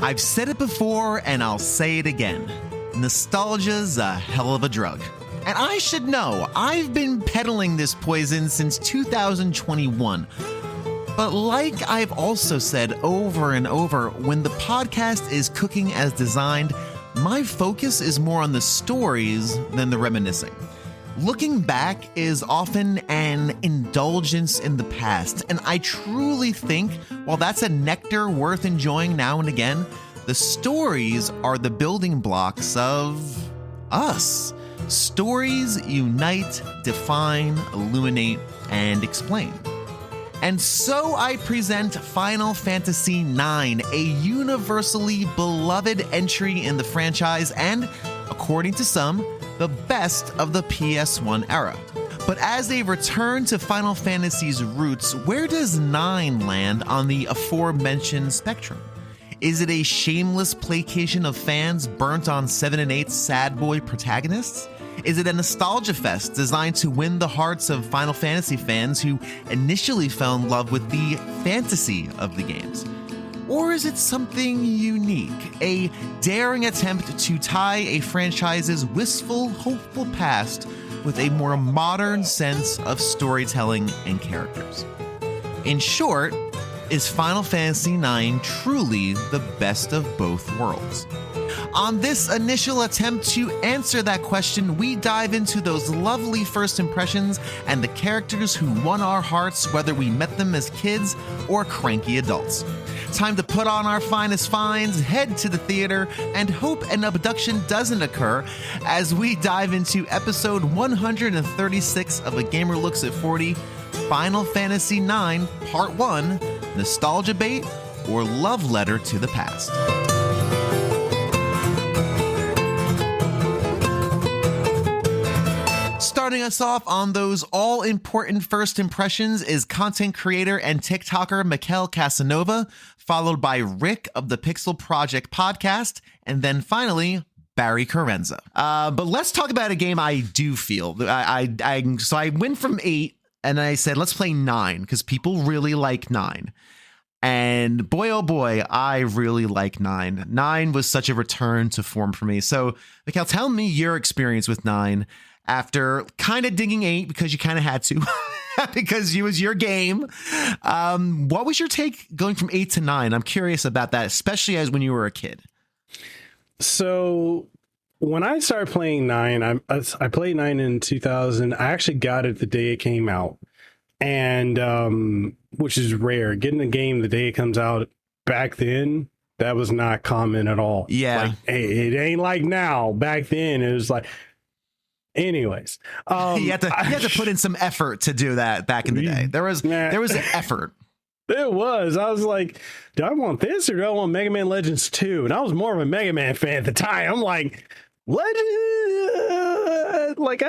I've said it before and I'll say it again. Nostalgia's a hell of a drug. And I should know, I've been peddling this poison since 2021. But like I've also said over and over, when the podcast is cooking as designed, my focus is more on the stories than the reminiscing. Looking back is often an indulgence in the past, and I truly think while that's a nectar worth enjoying now and again, the stories are the building blocks of us. Stories unite, define, illuminate, and explain. And so I present Final Fantasy IX, a universally beloved entry in the franchise and, according to some, the best of the PS1 era. But as a return to Final Fantasy's roots, where does 9 land on the aforementioned spectrum? Is it a shameless placation of fans burnt on 7 and 8's sad boy protagonists? Is it a nostalgia fest designed to win the hearts of Final Fantasy fans who initially fell in love with the fantasy of the games? Or is it something unique, a daring attempt to tie a franchise's wistful, hopeful past with a more modern sense of storytelling and characters? In short, is Final Fantasy IX truly the best of both worlds? On this initial attempt to answer that question, we dive into those lovely first impressions and the characters who won our hearts, whether we met them as kids or cranky adults. Time to put on our finest finds, head to the theater, and hope an abduction doesn't occur as we dive into episode 136 of A Gamer Looks at 40, Final Fantasy IX, Part 1, Nostalgia Bait or Love Letter to the Past. Starting us off on those all-important first impressions is content creator and TikToker Mekel Kasanova, followed by Rick of the Pixel Project podcast, and then finally, Barry Carenza. But let's talk about a game I do feel. So I went from 8, and I said, let's play 9, because people really like 9. And boy, oh boy, I really like 9. 9 was such a return to form for me. So, Mekel, tell me your experience with 9. After kind of digging 8 because you kind of had to, because it was your game. What was your take going from 8 to 9? I'm curious about that, especially as when you were a kid. So when I started playing 9, I played 9 in 2000. I actually got it the day it came out, and which is rare. Getting a game the day it comes out back then, that was not common at all. Yeah, like, it ain't like now. Back then, it was like. Anyways, you had to put in some effort to do that back in the day. There was an effort. It was. I was like, do I want this or do I want Mega Man Legends 2? And I was more of a Mega Man fan at the time. I'm like, Legend. Like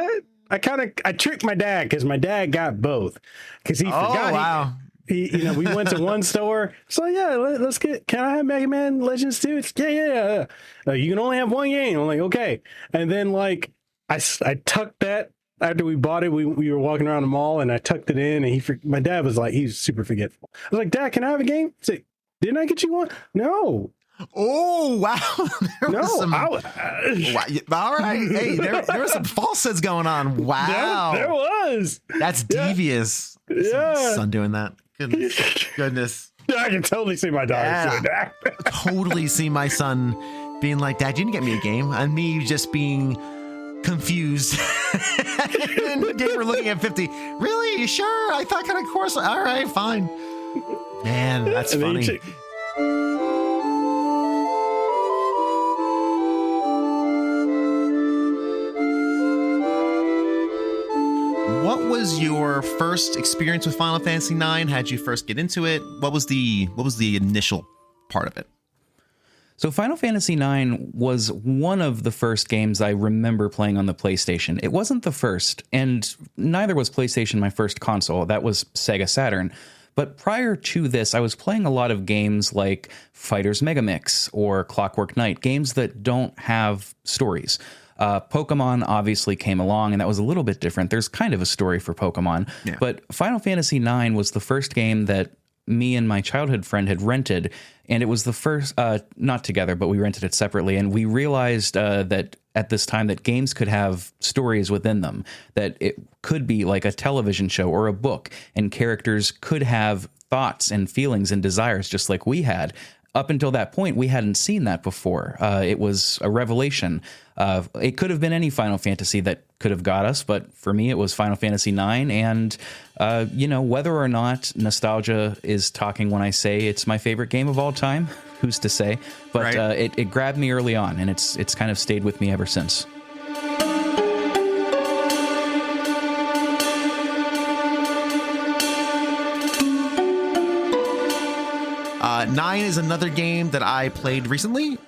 I tricked my dad because my dad got both because he forgot. Wow. We went to one store. So yeah, let's get. Can I have Mega Man Legends 2? It's yeah. You can only have one game. I'm like, okay. And then like. I tucked that after we bought it. We were walking around the mall and I tucked it in and my dad was like, he's super forgetful. I was like, Dad, can I have a game? He's like, didn't I get you one? No. Oh, wow. All right. Hey, there were some falsehoods going on. Wow. There was. That's devious. Yeah. Son doing that. Goodness. I can totally see my daughter doing that. Totally see my son being like, Dad, you didn't get me a game. And me just being confused. And the gamer looking at 50. Really? You sure? I thought kind of course. All right, fine. Man, that's funny. What was your first experience with Final Fantasy IX? How'd you first get into it? What was the initial part of it? So Final Fantasy IX was one of the first games I remember playing on the PlayStation. It wasn't the first, and neither was PlayStation my first console. That was Sega Saturn. But prior to this, I was playing a lot of games like Fighters Megamix or Clockwork Knight, games that don't have stories. Pokemon obviously came along, and that was a little bit different. There's kind of a story for Pokemon. Yeah. But Final Fantasy IX was the first game that me and my childhood friend had rented, and it was the first, not together, but we rented it separately. And we realized that at this time that games could have stories within them, that it could be like a television show or a book, and characters could have thoughts and feelings and desires just like we had. Up until that point, we hadn't seen that before. It was a revelation. It could have been any Final Fantasy that could have got us, but for me, it was Final Fantasy IX. And, whether or not nostalgia is talking when I say it's my favorite game of all time, who's to say? But Right. It grabbed me early on, and it's kind of stayed with me ever since. 9 is another game that I played recently.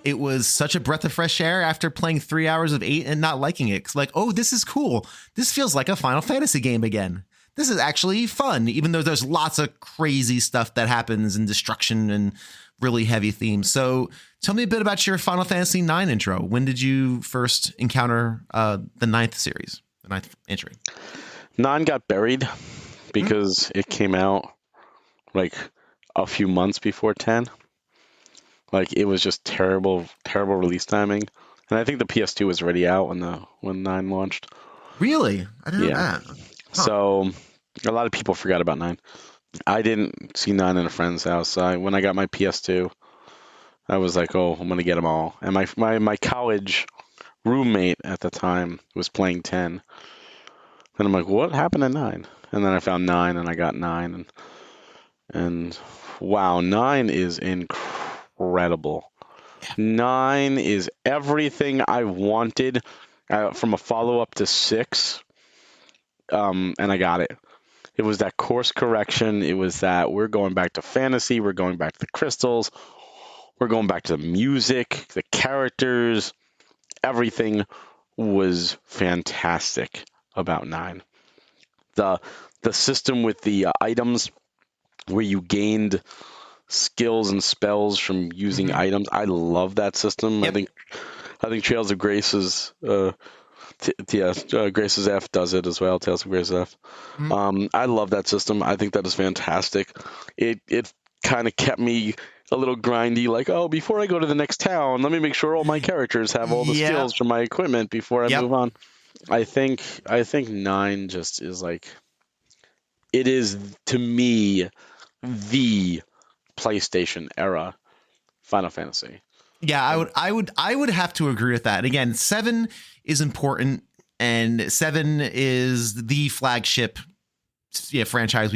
It was such a breath of fresh air after playing 3 hours of 8 and not liking it. 'Cause like, oh, this is cool. This feels like a Final Fantasy game again. This is actually fun, even though there's lots of crazy stuff that happens and destruction and really heavy themes. So tell me a bit about your Final Fantasy IX intro. When did you first encounter the ninth series, the ninth entry? 9 got buried because it came out like a few months before 10. Like, it was just terrible release timing. And I think the PS2 was already out when 9 launched. Really? I didn't know that. Huh. So a lot of people forgot about 9. I didn't see 9 in a friend's house. When I got my PS2, I was like, oh, I'm going to get them all. And my college roommate at the time was playing 10. And I'm like, what happened to 9? And then I found 9 and I got 9. And wow, 9 is incredible. 9 is everything I wanted from a follow-up to 6. And I got it. It was that course correction. It was that we're going back to fantasy. We're going back to the crystals. We're going back to the music, the characters. Everything was fantastic about 9. The system with the items where you gained skills and spells from using items. I love that system. Yep. I think Trails of Grace's Grace's F does it as well. Tales of Grace's F. I love that system. I think that is fantastic. It kind of kept me a little grindy, like, oh, before I go to the next town, let me make sure all my characters have all the skills from my equipment before I move on. I think 9 just is like, it is to me the PlayStation era Final Fantasy. Yeah, I would have to agree with that. Again, 7 is important, and 7 is the flagship franchise.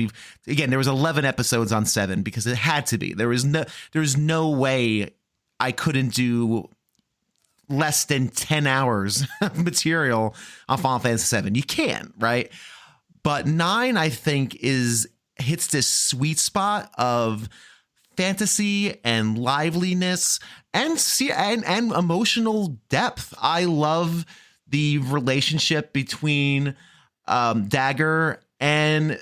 There was 11 episodes on 7 because it had to be. There was no way I couldn't do less than 10 hours of material on Final Fantasy 7. You can, right? But 9, I think, hits this sweet spot of fantasy and liveliness and emotional depth. I love the relationship between Dagger and,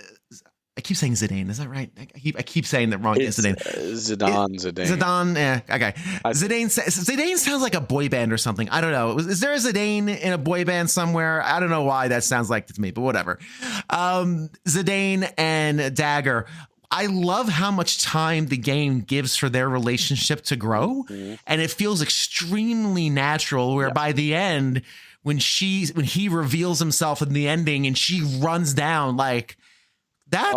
I keep saying Zidane. Is that right? I keep saying that wrong. It's Zidane. Zidane. Yeah. Okay. Zidane sounds like a boy band or something. I don't know. Is there a Zidane in a boy band somewhere? I don't know why that sounds like to me, but whatever. Zidane and Dagger. I love how much time the game gives for their relationship to grow, and it feels extremely natural. Where by the end, when he reveals himself in the ending and she runs down, like, that's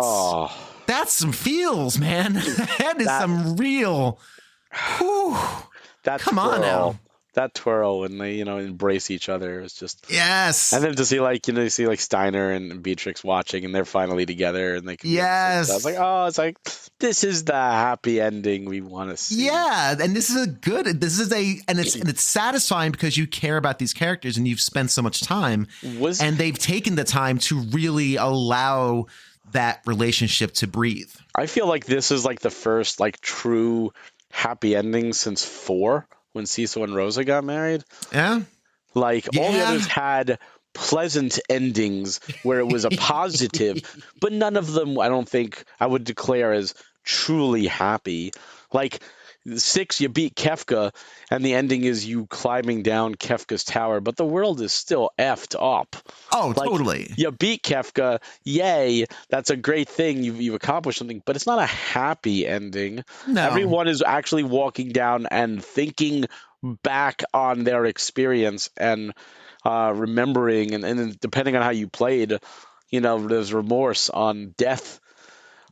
some feels, man. That is some real. Whew, come on now. That twirl when they, embrace each other is just yes. And then to see like Steiner and Beatrix watching, and they're finally together, and they yes. I was like, oh, it's like, this is the happy ending we want to see. Yeah, and it's satisfying because you care about these characters and you've spent so much time, and they've taken the time to really allow that relationship to breathe. I feel like this is like the first like true happy ending since 4. When Cecil and Rosa got married. Yeah. Like, all the others had pleasant endings where it was a positive, but none of them, I don't think I would declare as truly happy. Like, 6, you beat Kefka, and the ending is you climbing down Kefka's tower, but the world is still effed up. Oh, Like, totally. you beat Kefka, yay, that's a great thing. You've accomplished something, but it's not a happy ending. No. Everyone is actually walking down and thinking back on their experience and remembering, and depending on how you played, there's remorse on death.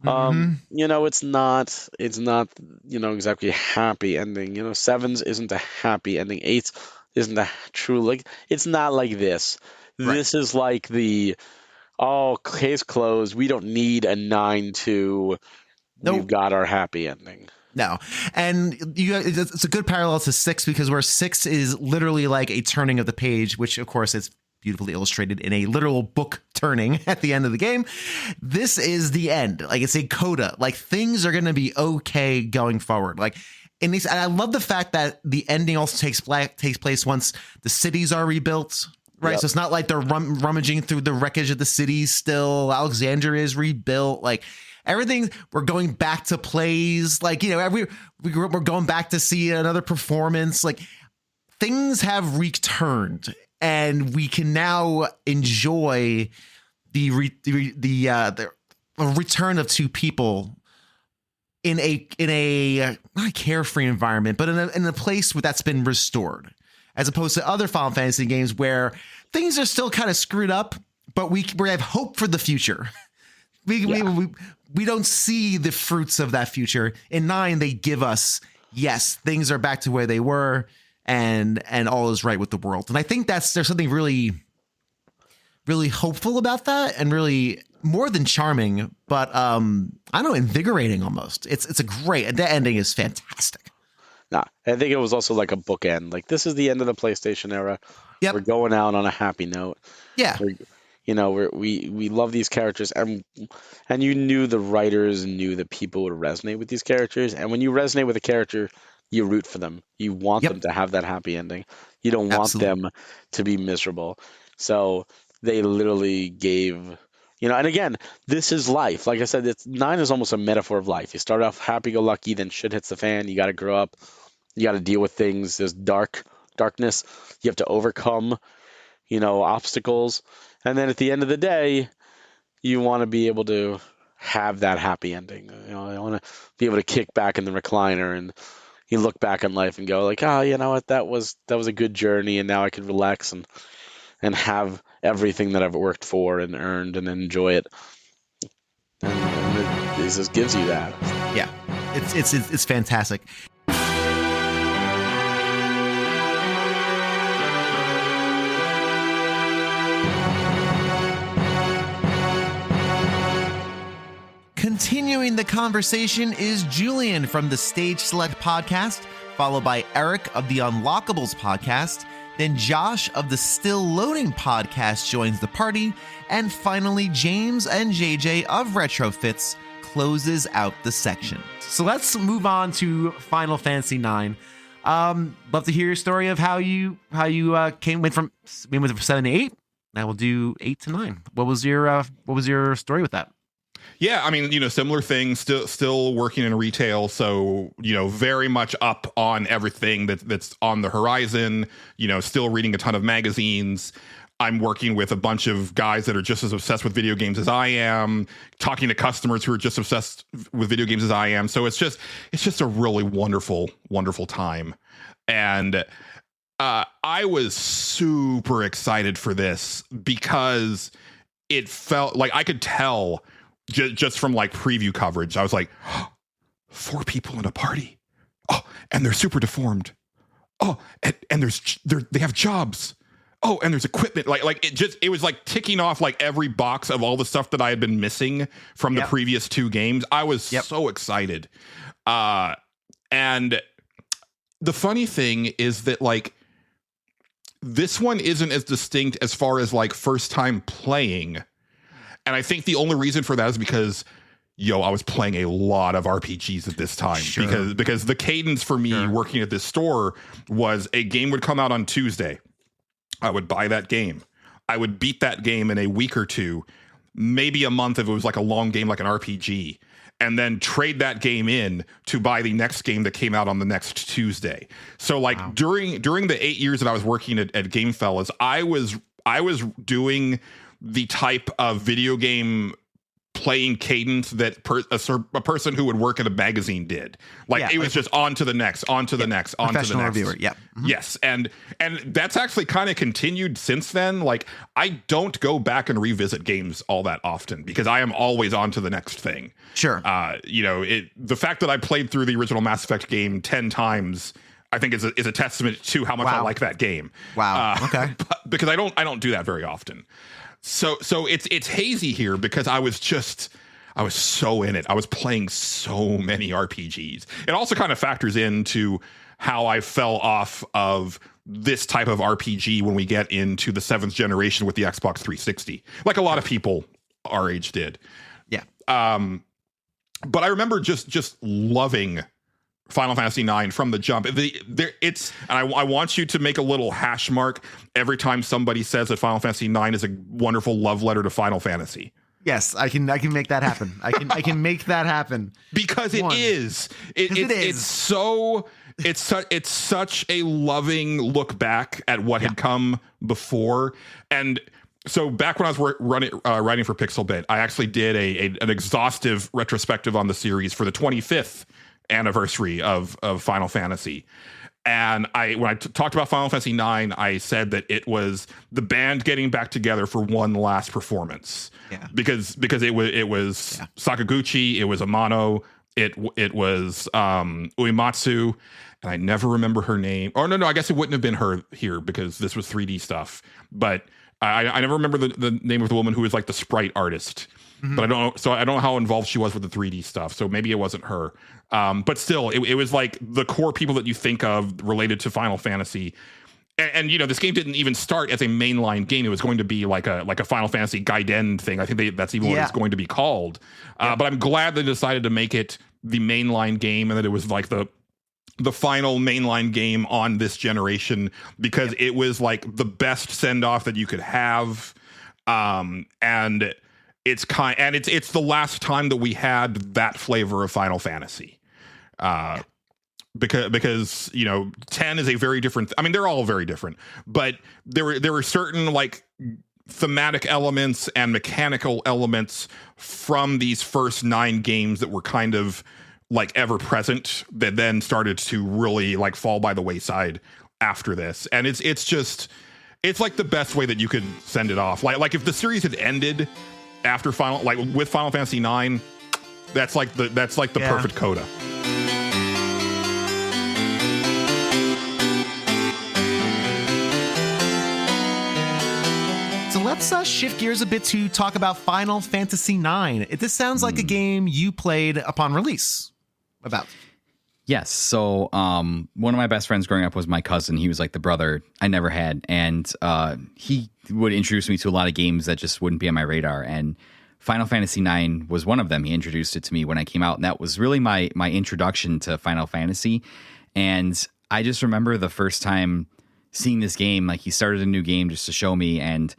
It's not exactly a happy ending. 7's isn't a happy ending. 8's isn't a true, like, it's not like this. Right. This is like case closed. We don't need a 9-2. Nope. We've got our happy ending. No. And it's a good parallel to 6, because where 6 is literally like a turning of the page, which of course is beautifully illustrated in a literal book turning at the end of the game. This is the end. Like, it's a coda. Like, things are going to be okay going forward. Like, and I love the fact that the ending also takes place once the cities are rebuilt. Right. Yep. So it's not like they're rummaging through the wreckage of the cities still. Alexandria is rebuilt. Like, everything, we're going back to plays. Like, we're going back to see another performance. Like, things have returned, and we can now enjoy the return of two people in a not a carefree environment, but in a place that's been restored, as opposed to other Final Fantasy games where things are still kind of screwed up, but we have hope for the future. We don't see the fruits of that future. In 9, they give us, yes, things are back to where they were, and all is right with the world. And I think there's something really, really hopeful about that, and really more than charming, but I don't know, invigorating almost. It's a great, the ending is fantastic. Nah, I think it was also like a bookend. Like, this is the end of the PlayStation era. Yep. We're going out on a happy note. Yeah. We love these characters, and you knew the writers knew that people would resonate with these characters. And when you resonate with a character, you root for them. You want them to have that happy ending. You don't want them to be miserable. So they literally gave, and again, this is life. Like I said, 9 is almost a metaphor of life. You start off happy-go-lucky, then shit hits the fan. You got to grow up. You got to deal with things. There's darkness. You have to overcome, obstacles. And then at the end of the day, you want to be able to have that happy ending. I want to be able to kick back in the recliner and you look back on life and go like, oh, you know what, that was a good journey, and now I can relax and have everything that I've worked for and earned and enjoy it. And it just gives you that. Yeah, it's fantastic. Continuing the conversation is Julian from the Stage Select podcast, followed by Eric of the Unlockables podcast. Then Josh of the Still Loading podcast joins the party. And finally, James and JJ of RetroFits closes out the section. So let's move on to Final Fantasy IX. Love to hear your story of how you went from 7 to 8. Now we'll do 8 to 9. What was your story with that? Yeah, I mean, similar thing, still working in retail, so, very much up on everything that's on the horizon, still reading a ton of magazines. I'm working with a bunch of guys that are just as obsessed with video games as I am, talking to customers who are just obsessed with video games as I am. So it's just a really wonderful, wonderful time. And I was super excited for this because it felt like I could tell just from like preview coverage. I was like, 4 people in a party. Oh, and they're super deformed. Oh, and they have jobs. Oh, and there's equipment. Like it was like ticking off like every box of all the stuff that I had been missing from the previous 2 games. I was so excited. And the funny thing is that like this one isn't as distinct as far as like first time playing. And I think the only reason for that is because, I was playing a lot of RPGs at this time. Sure. Because the cadence for me working at this store was a game would come out on Tuesday. I would buy that game. I would beat that game in a week or 2, maybe a month if it was like a long game like an RPG. and then trade that game in to buy the next game that came out on the next Tuesday. So like during the 8 years that I was working at Game Fellas, I was doing the type of video game playing cadence that a person who would work at a magazine did. Like it was just on to the next, on to the next, on to the next. Professional reviewer, yeah. Mm-hmm. Yes, and that's actually kind of continued since then. Like I don't go back and revisit games all that often because I am always on to the next thing. Sure. The fact that I played through the original Mass Effect game 10 times, I think is a testament to how much I like that game. Wow. Okay. Because I don't do that very often. So it's hazy here because I was so in it. I was playing so many RPGs. It also kind of factors into how I fell off of this type of RPG when we get into the 7th generation with the Xbox 360, like a lot of people our age did. Yeah. But I remember just loving Final Fantasy IX from the jump. I want you to make a little hash mark every time somebody says that Final Fantasy IX is a wonderful love letter to Final Fantasy. Yes, I can make that happen. I can make that happen Because it is. It's such a loving look back at what had come before. And so back when I was writing for Pixelbit, I actually did an exhaustive retrospective on the series for the 25th anniversary of Final Fantasy. And when I talked about Final Fantasy IX, I said that it was the band getting back together for one last performance. Yeah. Because it was Sakaguchi, it was Amano, it was Uematsu, and I never remember her name. Or no, I guess it wouldn't have been her here because this was 3D stuff. But I never remember the name of the woman who was like the sprite artist. Mm-hmm. But I don't know how involved she was with the 3D stuff. So maybe it wasn't her. But still, it was like the core people that you think of related to Final Fantasy. And this game didn't even start as a mainline game. It was going to be like a Final Fantasy Gaiden thing. I think that's even what it's going to be called. But I'm glad they decided to make it the mainline game and that it was like the final mainline game on this generation because it was like the best send off that you could have. And it's the last time that we had that flavor of Final Fantasy. Because 10 is a very different. I mean, they're all very different, but there were certain like thematic elements and mechanical elements from these first 9 games that were kind of like ever present that then started to really like fall by the wayside after this. And it's like the best way that you could send it off. Like if the series had ended after with Final Fantasy IX, that's like the perfect coda. So let's shift gears a bit to talk about Final Fantasy IX. This sounds like a game you played upon release. About. Yes. So one of my best friends growing up was my cousin. He was like the brother I never had. And he would introduce me to a lot of games that just wouldn't be on my radar. And Final Fantasy IX was one of them. He introduced it to me when I came out. And that was really my introduction to Final Fantasy. And I just remember the first time seeing this game, like he started a new game just to show me. And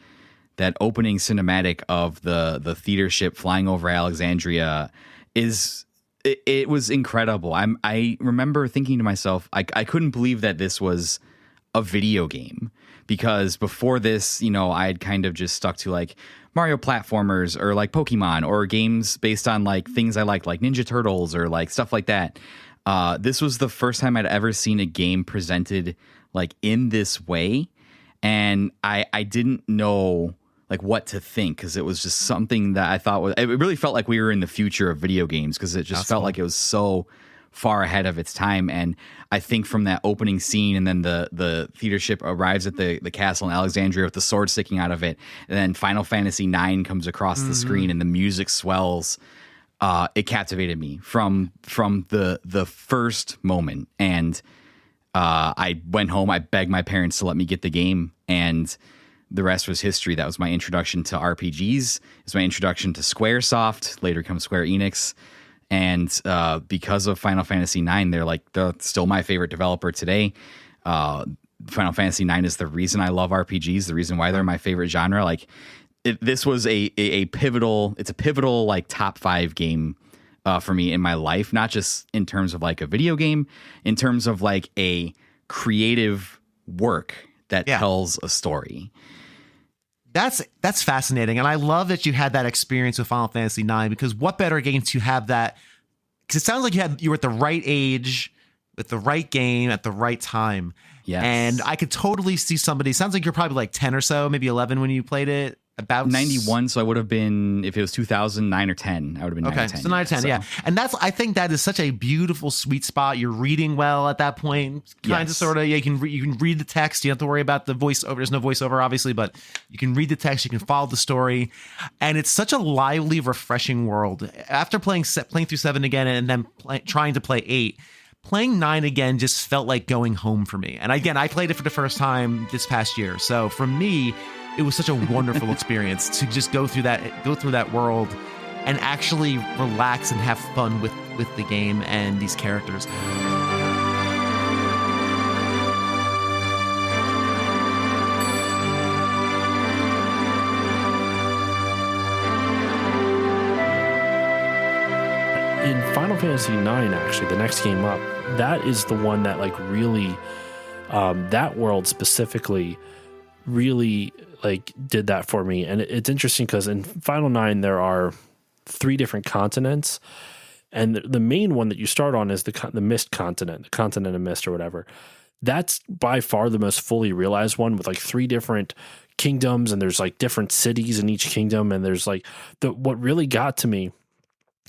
that opening cinematic of the theater ship flying over Alexandria it was incredible. I remember thinking to myself, I couldn't believe that this was a video game because before this, I had kind of just stuck to like Mario platformers or like Pokemon or games based on like things I liked, like Ninja Turtles or like stuff like that. This was the first time I'd ever seen a game presented like in this way. And I didn't know like what to think because it was just something that I thought it really felt like we were in the future of video games because it just felt like it was so far ahead of its time. And I think from that opening scene and then the theater ship arrives at the castle in Alexandria with the sword sticking out of it, and then Final Fantasy IX comes across the screen and the music swells. It captivated me from the first moment. And I went home, I begged my parents to let me get the game, and the rest was history. That was my introduction to RPGs. It's my introduction to Squaresoft, later comes Square Enix. And because of Final Fantasy IX, they're still my favorite developer today. Final Fantasy IX is the reason I love RPGs, the reason why they're my favorite genre. Like this was a pivotal like top 5 game for me in my life, not just in terms of like a video game, in terms of like a creative work that tells a story. That's fascinating, and I love that you had that experience with Final Fantasy IX, because what better game to have that? Because it sounds like you were at the right age with the right game at the right time. Yes. And I could totally see somebody. Sounds like you're probably like 10 or so, maybe 11 when you played it. About 91, so I would have been, if it was 2009 or 10, I would have been 9 or 10. So 9 or 10, yeah. And I think that is such a beautiful sweet spot. You're reading well at that point. Kind of, sort of, you can read the text. You don't have to worry about the voiceover. There's no voiceover, obviously, but you can read the text. You can follow the story. And it's such a lively, refreshing world. After playing through 7 again and then trying to play 8, playing 9 again just felt like going home for me. And again, I played it for the first time this past year. So for me, it was such a wonderful experience to just go through that world and actually relax and have fun with the game and these characters. In Final Fantasy IX, actually, the next game up, that is the one that like really, that world specifically really like did that for me. And it's interesting because in Final 9 there are 3 different continents, and the main one that you start on is the Mist continent, the continent of Mist or whatever. That's by far the most fully realized one, with like 3 different kingdoms, and there's like different cities in each kingdom, and there's like what really got to me,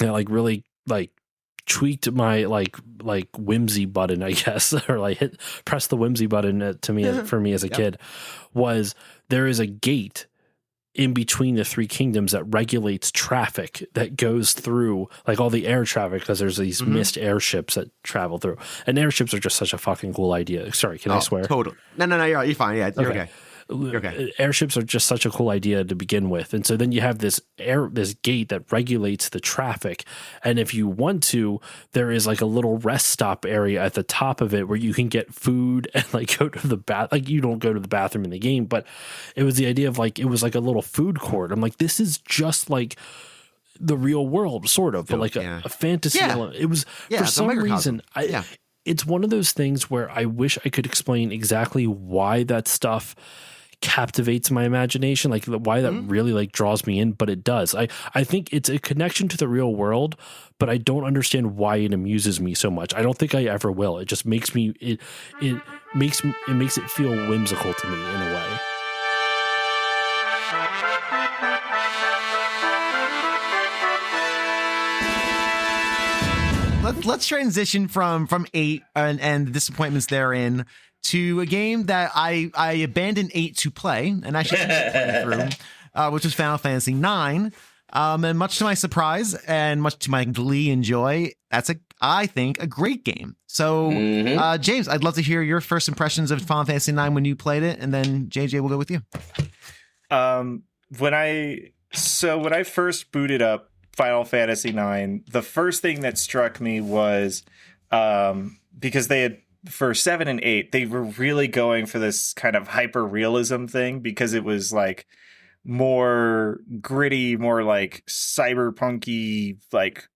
and like really like tweaked my like whimsy button, I guess, or like press the whimsy button to me for me as a kid, was there is a gate in between the 3 kingdoms that regulates traffic that goes through like all the air traffic, because there's these mist airships that travel through, and airships are just such a fucking cool idea. Sorry, can I swear? Totally. No, you're fine. Yeah, you're okay. Okay. Airships are just such a cool idea to begin with, and so then you have this gate that regulates the traffic, and if you want to, there is like a little rest stop area at the top of it where you can get food and like go to the bath. Like, you don't go to the bathroom in the game, but it was the idea of like, it was like a little food court. I'm like, this is just like the real world, sort of, but like a fantasy element. It was, for some reason, it's one of those things where I wish I could explain exactly why that stuff captivates my imagination, like why that really like draws me in, but it does. I think it's a connection to the real world, but I don't understand why it amuses me so much. I don't think I ever will. It just makes me it makes it feel whimsical to me in a way. Let's transition from 8 and the disappointments therein to a game that I abandoned 8 to play, and actually play through, which was Final Fantasy 9. And much to my surprise and much to my glee and joy, that's I think a great game. So, James, I'd love to hear your first impressions of Final Fantasy 9 when you played it, and then JJ will go with you. When I first booted up Final Fantasy 9, the first thing that struck me was because they had, for 7 and 8, they were really going for this kind of hyper realism thing, because it was like more gritty, more like cyberpunky, like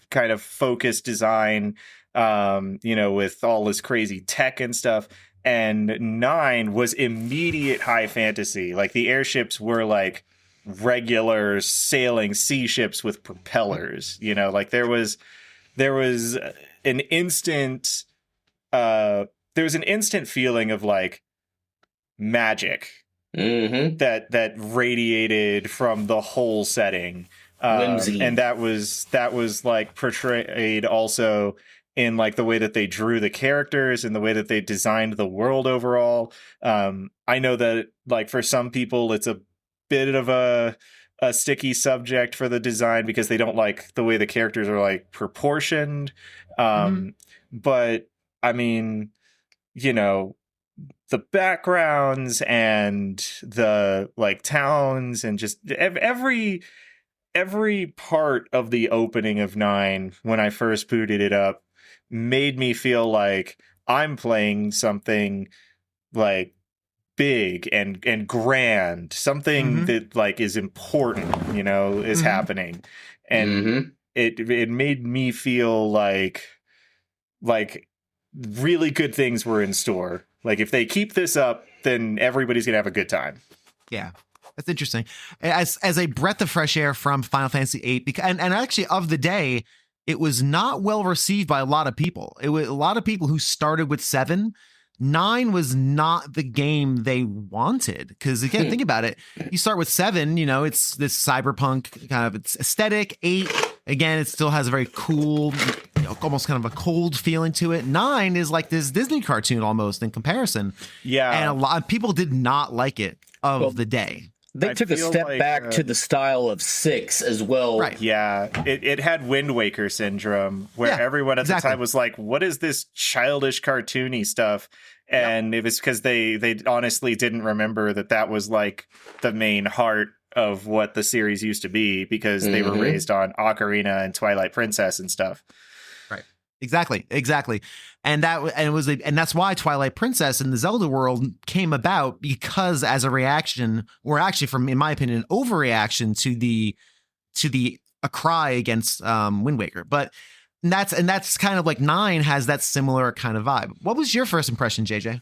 kind of focused design, with all this crazy tech and stuff. And 9 was immediate high fantasy. Like, the airships were like regular sailing sea ships with propellers, like there was an instant feeling of like magic that radiated from the whole setting, and that was like portrayed also in like the way that they drew the characters and the way that they designed the world overall. I know that like for some people it's a bit of a sticky subject for the design, because they don't like the way the characters are like proportioned. But I mean, the backgrounds and the like towns and just every part of the opening of 9 when I first booted it up made me feel like I'm playing something like big and grand, something that like is important, is happening. And it made me feel like really good things were in store. Like if they keep this up, then everybody's gonna have a good time. Yeah. That's interesting. As a breath of fresh air from Final Fantasy VIII, because and actually of the day, it was not well received by a lot of people. It was a lot of people who started with 7. 9 was not the game they wanted. Because again, think about it. You start with 7, you know, it's this cyberpunk kind of its aesthetic. 8, again, it still has a very cool, you know, almost kind of a cold feeling to it. 9 is like this Disney cartoon almost in comparison. Yeah. And a lot of people did not like it of the day. They took a step back to the style of 6 as well. Right. Yeah. It had Wind Waker syndrome where everyone at the time was like, what is this childish cartoony stuff? And it was because they honestly didn't remember that was like the main heart of what the series used to be, because they were raised on Ocarina and Twilight Princess and stuff. Right. Exactly. And that's why Twilight Princess and the Zelda world came about, because as a reaction, or actually from, in my opinion, an overreaction to a cry against Wind Waker. But that's kind of like 9 has that similar kind of vibe. What was your first impression, JJ?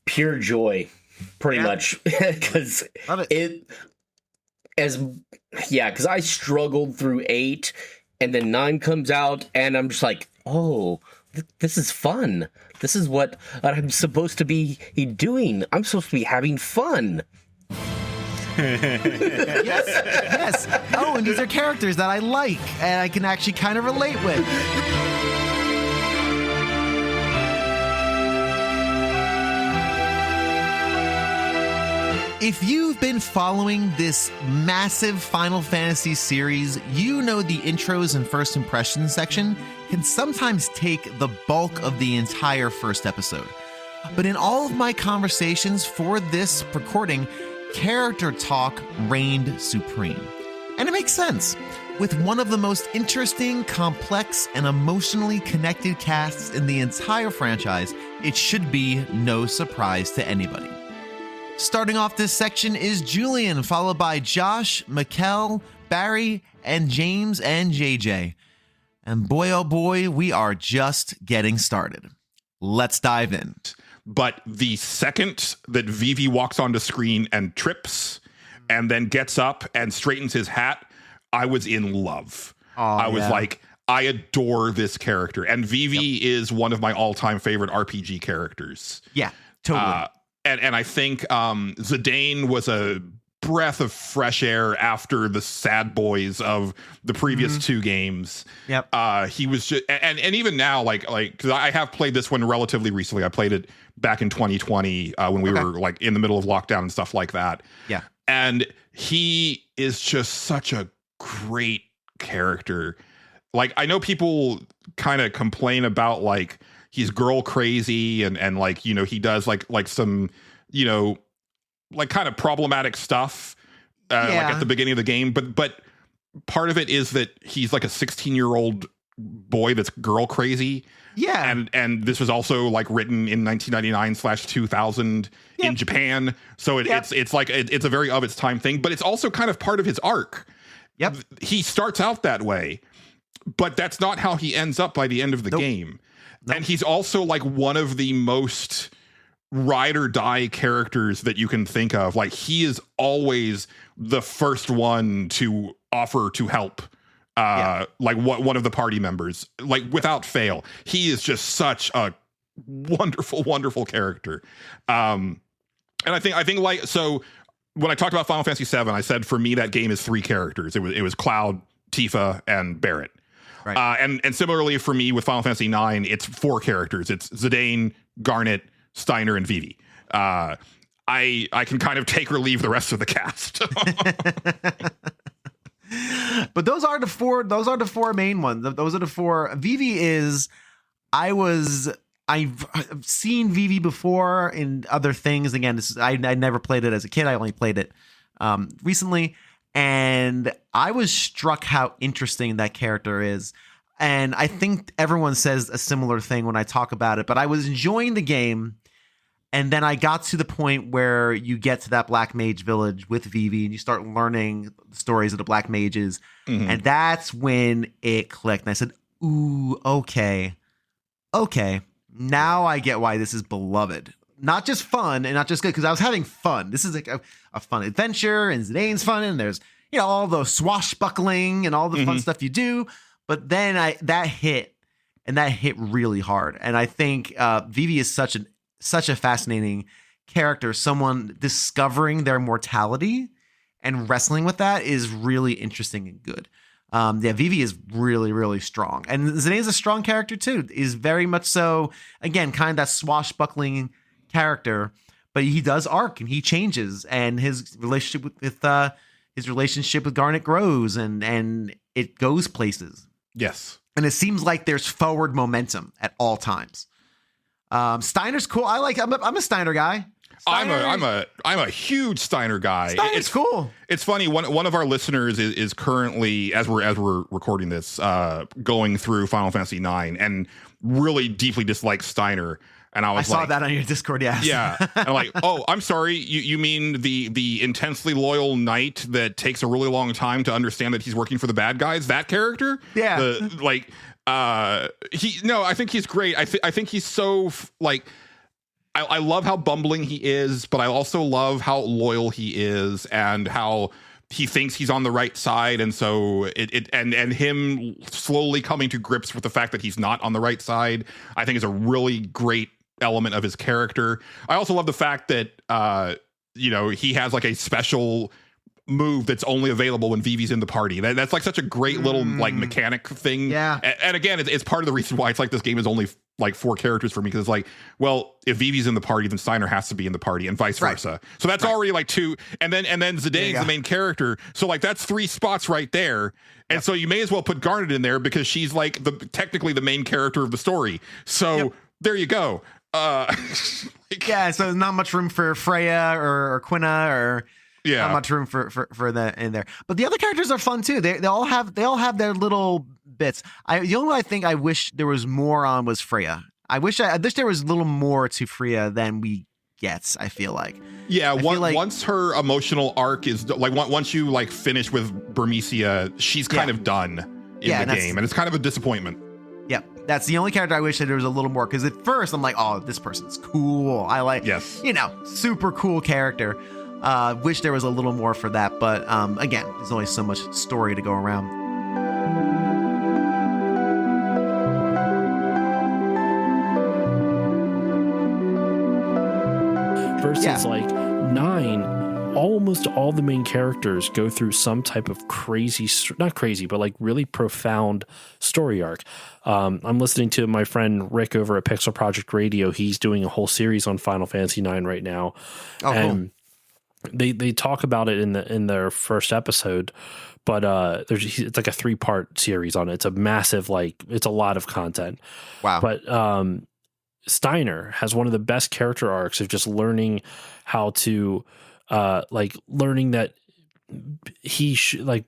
Pure joy, pretty much, because because I struggled through 8, and then 9 comes out, and I'm just like, oh. This is fun. This is what I'm supposed to be doing. I'm supposed to be having fun. Yes. Oh, and these are characters that I like and I can actually kind of relate with. If you've been following this massive Final Fantasy series, you know the intros and first impressions section can sometimes take the bulk of the entire first episode. But in all of my conversations for this recording, character talk reigned supreme. And it makes sense. With one of the most interesting, complex, and emotionally connected casts in the entire franchise, it should be no surprise to anybody. Starting off this section is Julian, followed by Josh, Mekel, Barry, and James and JJ. And boy, oh boy, we are just getting started. Let's dive in. But the second that Vivi walks onto screen and trips and then gets up and straightens his hat, I was in love. I was like, I adore this character. And Vivi is one of my all-time favorite RPG characters. Yeah, totally. And I think Zidane was a breath of fresh air after the sad boys of the previous 2 games. Yep. He was just, and even now, like, cause I have played this one relatively recently. I played it back in 2020 when we were like in the middle of lockdown and stuff like that. Yeah. And he is just such a great character. Like, I know people kind of complain about like, he's girl crazy and like, you know, he does like some, you know, like kind of problematic stuff like at the beginning of the game. But part of it is that he's like a 16-year-old boy that's girl crazy. Yeah. And this was also like written in 1999/2000 in Japan. So it's like, it's a very of its time thing, but it's also kind of part of his arc. Yep. He starts out that way, but that's not how he ends up by the end of the game. Nope. And he's also like one of the most ride or die characters that you can think of. Like, he is always the first one to offer to help like one of the party members, like without fail. He is just such a wonderful, wonderful character. And I think like, so when I talked about Final Fantasy VII, I said for me that game is 3 characters. It was Cloud, Tifa, and Barret. Right. And similarly for me with Final Fantasy IX, it's 4 characters. It's Zidane, Garnet, Steiner, and Vivi. I can kind of take or leave the rest of the cast. But those are the 4 main ones. Those are the 4. Vivi is, I've seen Vivi before in other things. Again, I never played it as a kid. I only played it recently. And I was struck how interesting that character is. And I think everyone says a similar thing when I talk about it, but I was enjoying the game. And then I got to the point where you get to that Black Mage village with Vivi and you start learning the stories of the Black Mages. Mhm. And that's when it clicked. And I said, ooh, okay. Now I get why this is beloved. Not just fun and not just good, because I was having fun. This is like a fun adventure, and Zidane's fun, and there's, you know, all the swashbuckling and all the fun stuff you do. But then that hit really hard. And I think Vivi is such a fascinating character. Someone discovering their mortality and wrestling with that is really interesting and good. Vivi is really, really strong. And Zidane's a strong character too. Is very much so, again, kind of that swashbuckling character, but he does arc and he changes, and his relationship with Garnet grows and it goes places. Yes. And it seems like there's forward momentum at all times. Steiner's cool. I'm a Steiner guy. I'm a huge Steiner guy. Steiner's cool. It's funny. One of our listeners is currently, as we're recording this, going through Final Fantasy IX and really deeply dislikes Steiner. And I saw that on your Discord, yes. Yeah. And I'm like, oh, I'm sorry. You mean the intensely loyal knight that takes a really long time to understand that he's working for the bad guys? That character? Yeah. I think he's great. I think he's so I love how bumbling he is, but I also love how loyal he is and how he thinks he's on the right side. And so and him slowly coming to grips with the fact that he's not on the right side, I think is a really great element of his character. I also love the fact that, he has like a special move that's only available when Vivi's in the party. That's like such a great little like mechanic thing. Yeah. And again, it's part of the reason why it's like this game is only like 4 characters for me, because it's like, well, if Vivi's in the party, then Steiner has to be in the party, and vice versa. So that's already like 2, and then Zidane's the main character. So like that's 3 spots right there. And so you may as well put Garnet in there because she's like technically the main character of the story. So there you go. So not much room for Freya or Quina or not much room for that in there. But the other characters are fun too. They all have their little bits. The only one I think I wish there was more on was Freya. I wish there was a little more to Freya than we get. I feel like. Yeah, once her emotional arc is like once you like finish with Burmecia, she's kind of done in the game, and it's kind of a disappointment. Yep. That's the only character I wish that there was a little more, because at first I'm like, oh, this person's cool. I like, super cool character. Wish there was a little more for that. But again, there's only so much story to go around. Versus like 9, almost all the main characters go through some type of not crazy, but like really profound story arc. I'm listening to my friend Rick over at Pixel Project Radio. He's doing a whole series on Final Fantasy IX right now. Oh, and cool. They talk about it in their first episode, but it's like a 3-part series on it. It's a massive, it's a lot of content. Wow. But Steiner has one of the best character arcs of just learning how to learning that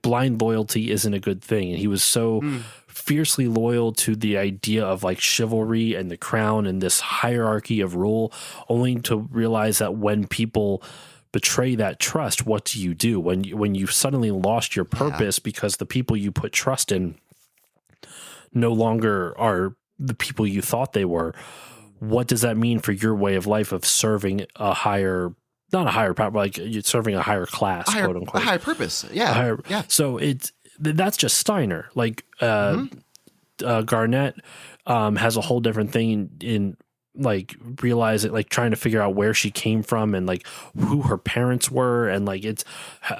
blind loyalty isn't a good thing, and he was so fiercely loyal to the idea of like chivalry and the crown and this hierarchy of rule, only to realize that when people betray that trust, what do when you suddenly lost your purpose because the people you put trust in no longer are the people you thought they were? What does that mean for your way of life of serving a higher, not a higher power, but like you're serving a higher class, quote unquote, a higher purpose? Yeah. So that's just Steiner. Garnet has a whole different thing in like realize it, like trying to figure out where she came from and like who her parents were, and like it's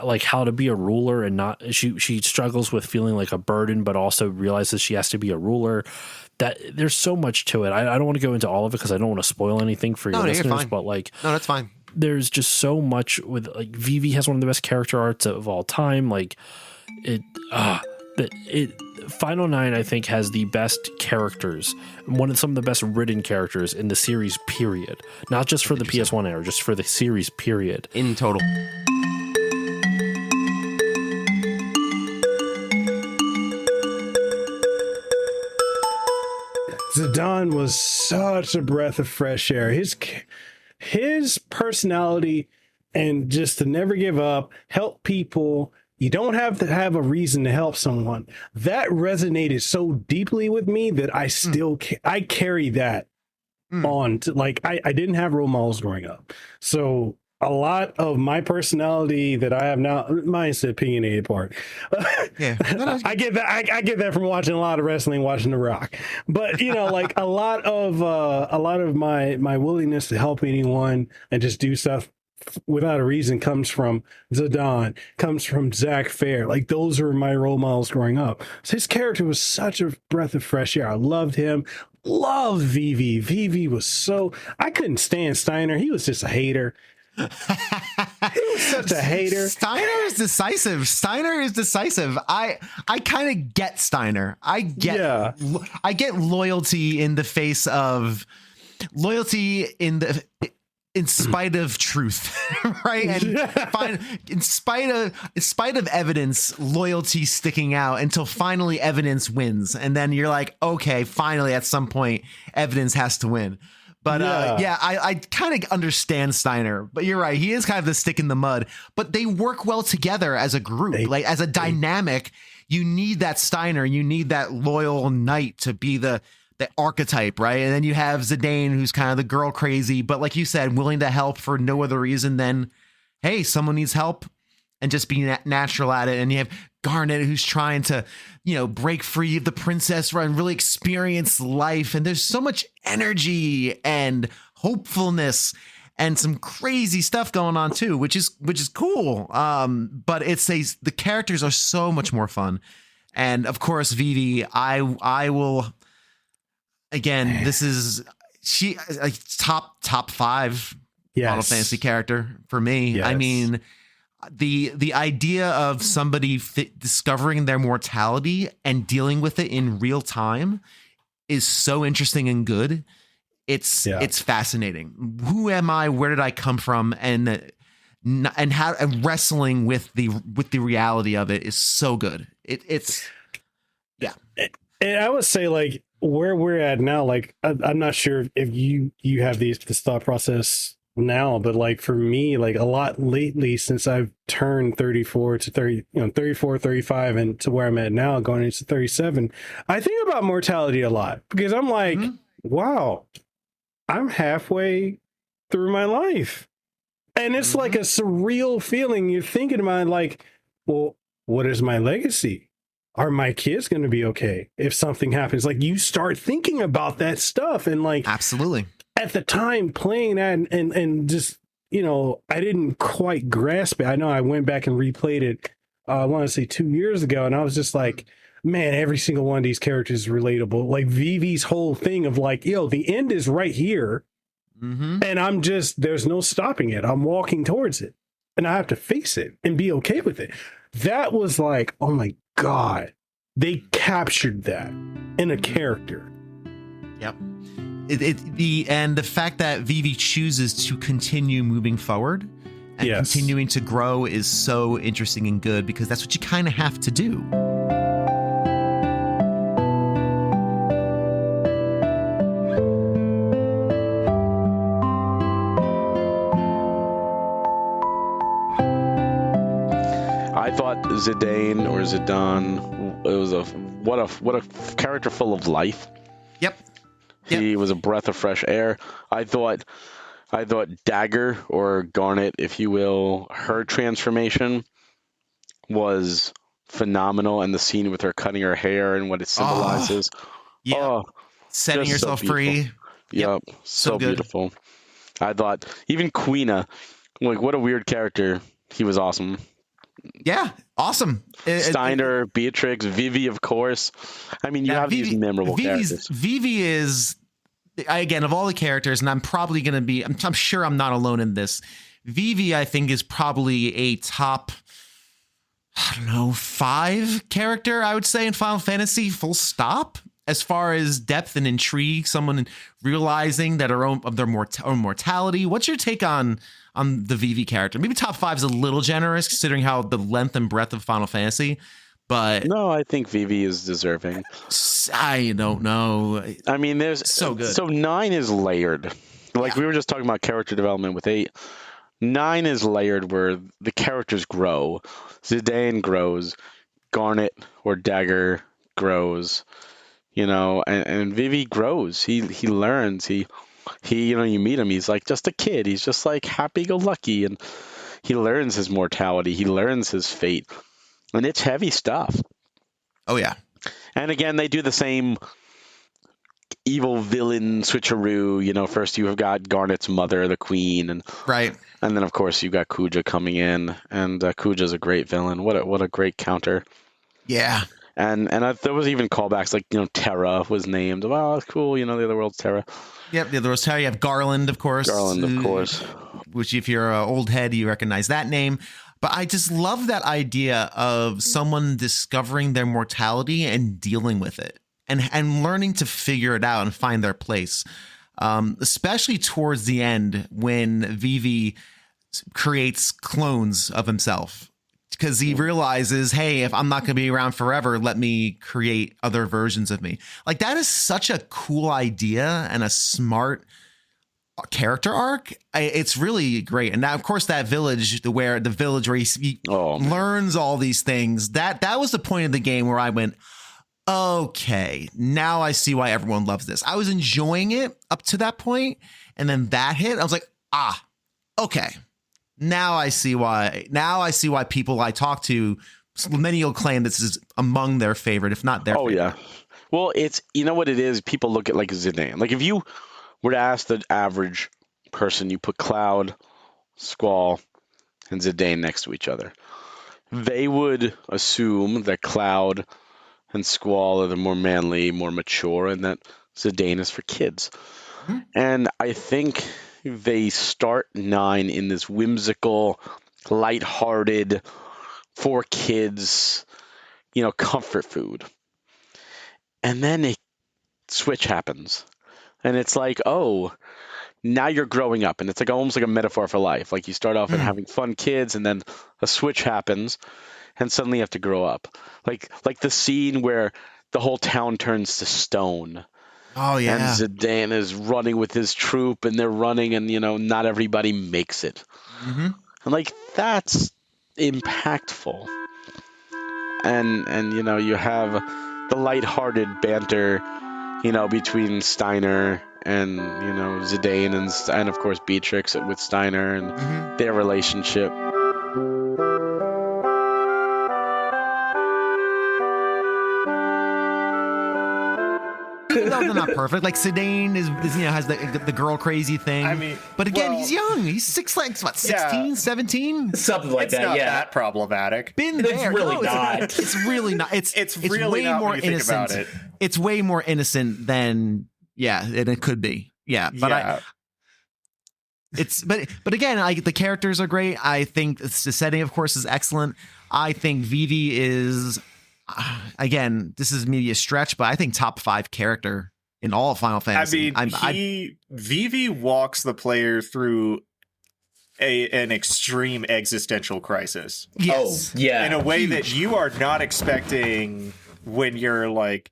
like how to be a ruler and not she struggles with feeling like a burden, but also realizes she has to be a ruler. That there's so much to it. I don't want to go into all of it because I don't want to spoil anything for your listeners. But like, no, that's fine. There's just so much with like Vivi has one of the best character arts of all time. Like Final 9 I think has the best characters, some of the best written characters in the series period, not just for the PS1 era, just for the series period in total. Zidane was such a breath of fresh air. his personality and just to never give up, help people. You don't have to have a reason to help someone. That resonated so deeply with me that I still I carry that on to, like, I didn't have role models growing up. So a lot of my personality that I have now, mine's the opinionated part. Yeah, I get that. I get that from watching a lot of wrestling, watching The Rock. But you know, like a lot of my willingness to help anyone and just do stuff without a reason comes from Zidane, comes from Zach Fair. Like those are my role models growing up. So his character was such a breath of fresh air. I loved him. Loved Vivi. Vivi was so, I couldn't stand Steiner. He was just a hater. He was such a hater. Steiner is decisive. I kind of get Steiner. I get loyalty in the face of loyalty in spite of truth, right? And in spite of evidence, loyalty sticking out until finally evidence wins, and then you're like, okay, finally at some point evidence has to win. But I kind of understand Steiner, but you're right. He is kind of the stick in the mud, but they work well together as a group, like as a dynamic. You need that Steiner, you need that loyal knight to be the archetype, right? And then you have Zidane, who's kind of the girl crazy, but like you said, willing to help for no other reason than, hey, someone needs help, and just be natural at it. And you have Garnet, who's trying to, break free of the princess run, really experience life. And there's so much energy and hopefulness and some crazy stuff going on too, which is cool. But the characters are so much more fun. And of course, Vivi, I will, again, this is top 5 Final Fantasy character for me. Yes. I mean, the idea of somebody discovering their mortality and dealing with it in real time is so interesting and good. It's fascinating. Who am I? Where did I come from? And how wrestling with the reality of it is so good. It's. And I would say, like, where we're at now, like, I'm not sure if you have this thought process now, but like for me, like a lot lately since I've turned 34 to 30, 34, 35 and to where I'm at now going into 37, I think about mortality a lot because I'm like, wow, I'm halfway through my life. And it's like a surreal feeling. You're thinking about like, well, what is my legacy? Are my kids going to be okay if something happens? Like you start thinking about that stuff and like, absolutely. At the time playing that and just, I didn't quite grasp it. I know I went back and replayed it, I want to say 2 years ago. And I was just like, man, every single one of these characters is relatable. Like Vivi's whole thing of like, the end is right here. Mm-hmm. And there's no stopping it. I'm walking towards it and I have to face it and be okay with it. That was like, oh my God, they captured that in a character. Yep. The fact that Vivi chooses to continue moving forward and continuing to grow is so interesting and good because that's what you kind of have to do. I thought Zidane or Zidane, it was what a character full of life. Yep. He was a breath of fresh air. I thought Dagger or Garnet, if you will, her transformation was phenomenal, and the scene with her cutting her hair and what it symbolizes. Setting yourself free. Yep. So beautiful. I thought even Quina, like what a weird character. He was awesome. Yeah, awesome. Steiner, Beatrix, Vivi, of course. I mean, you have these memorable characters. Vivi is, again, of all the characters, and I'm probably going to be, I'm sure I'm not alone in this. Vivi, I think, is probably a top, 5 character, I would say, in Final Fantasy, full stop. As far as depth and intrigue, someone realizing that their mortality. What's your take on the Vivi character? Maybe top 5 is a little generous considering how the length and breadth of Final Fantasy, but no, I think Vivi is deserving. I don't know. I mean, there's so good. So 9 is layered. Like we were just talking about character development with 8. 9 is layered where the characters grow. Zidane grows, Garnet or Dagger grows, and Vivi grows. He learns. He you meet him, he's like just a kid. He's just like happy-go-lucky, and he learns his mortality. He learns his fate, and it's heavy stuff. Oh yeah. And again, they do the same evil villain switcheroo. First you have got Garnet's mother, the queen, and right, and then of course you got Kuja coming in, and Kuja's a great villain. What a great counter. Yeah. And there was even callbacks like Terra was named. Wow, that's cool. The other world's Terra. Yep, the other was Terra. You have Garland, of course. Which, if you're an old head, you recognize that name. But I just love that idea of someone discovering their mortality and dealing with it, and learning to figure it out and find their place. Especially towards the end when Vivi creates clones of himself. Because he realizes, hey, if I'm not going to be around forever, let me create other versions of me. Like, that is such a cool idea and a smart character arc. It's really great. And now, of course, that village, where he learns all these things, that was the point of the game where I went, okay, now I see why everyone loves this. I was enjoying it up to that point, and then that hit. I was like, okay. Now I see why people I talk to, many will claim this is among their favorite, if not their favorite. Yeah. Well, it's, what it is, people look at like Zidane. Like if you were to ask the average person, you put Cloud, Squall, and Zidane next to each other, they would assume that Cloud and Squall are the more manly, more mature, and that Zidane is for kids. Mm-hmm. And I think they start 9 in this whimsical, lighthearted, for kids, comfort food. And then a switch happens. And it's like, oh, now you're growing up. And it's like almost like a metaphor for life. Like you start off and having fun kids, and then a switch happens, and suddenly you have to grow up. Like the scene where the whole town turns to stone. Oh, yeah. And Zidane is running with his troop, and they're running, and, not everybody makes it. Mm-hmm. And, that's impactful. And you have the lighthearted banter, between Steiner and, Zidane and, of course, Beatrix with Steiner and their relationship. Even though they're not perfect, like Zidane is has the girl crazy thing. I mean, but again, he's young. He's 16, 17, something like that. It's not that problematic. Been there. It's really not. It's really not. It's really way not more when you innocent. think about it. It's way more innocent than and it could be. Yeah, but but again, the characters are great. I think the setting, of course, is excellent. I think Vivi is. Again, this is maybe a stretch, but I think top 5 character in all of Final Fantasy. Vivi walks the player through an extreme existential crisis. Yes. Oh, yeah. In a way that you are not expecting when you're like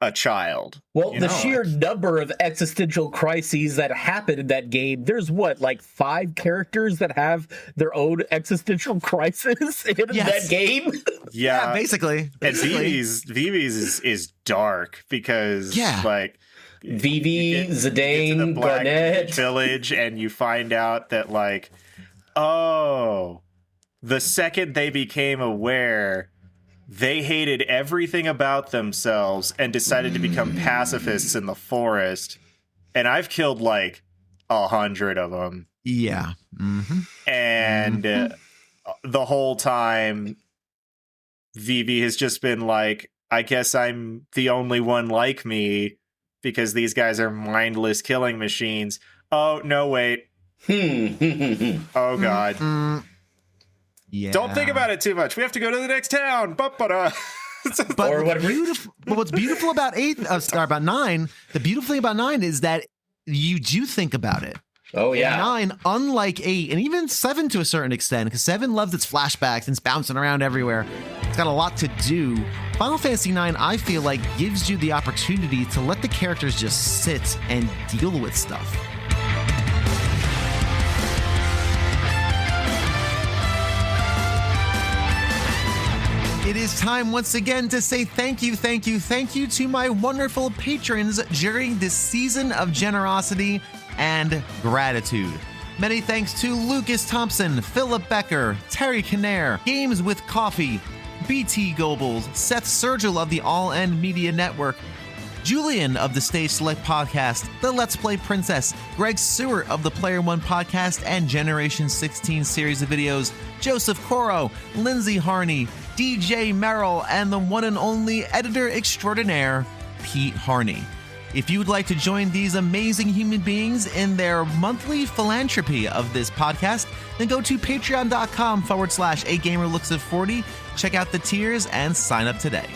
a child. Well, the sheer number of existential crises that happen in that game, there's 5 characters that have their own existential crisis in that game? Yeah, basically. And Vivi's is dark because Vivi, Zidane, Garnet village, and you find out that the second they became aware, they hated everything about themselves and decided to become pacifists in the forest. And I've killed 100 of them. Yeah. Mm-hmm. And the whole time, Vivi has just been like, I guess I'm the only one like me because these guys are mindless killing machines. Oh, no, wait. Oh, God. Yeah. Don't think about it too much. We have to go to the next town. But what's beautiful about 9, the beautiful thing about 9 is that you do think about it. Oh, yeah. 9, unlike 8, and even 7 to a certain extent, because 7 loves its flashbacks and it's bouncing around everywhere. It's got a lot to do. Final Fantasy 9, I feel like, gives you the opportunity to let the characters just sit and deal with stuff. It is time once again to say thank you to my wonderful patrons during this season of generosity and gratitude. Many thanks to Lucas Thompson, Philip Becker, Terry Kinnair, Games with Coffee, BT Goebbels, Seth Sergil of the All End Media Network, Julian of the Stage Select Podcast, The Let's Play Princess, Greg Seward of the Player One Podcast and Generation 16 series of videos, Joseph Coro, Lindsay Harney, DJ Merrill, and the one and only editor extraordinaire, Pete Harney. If you would like to join these amazing human beings in their monthly philanthropy of this podcast, then go to patreon.com/agamerlooks40, check out the tiers, and sign up today.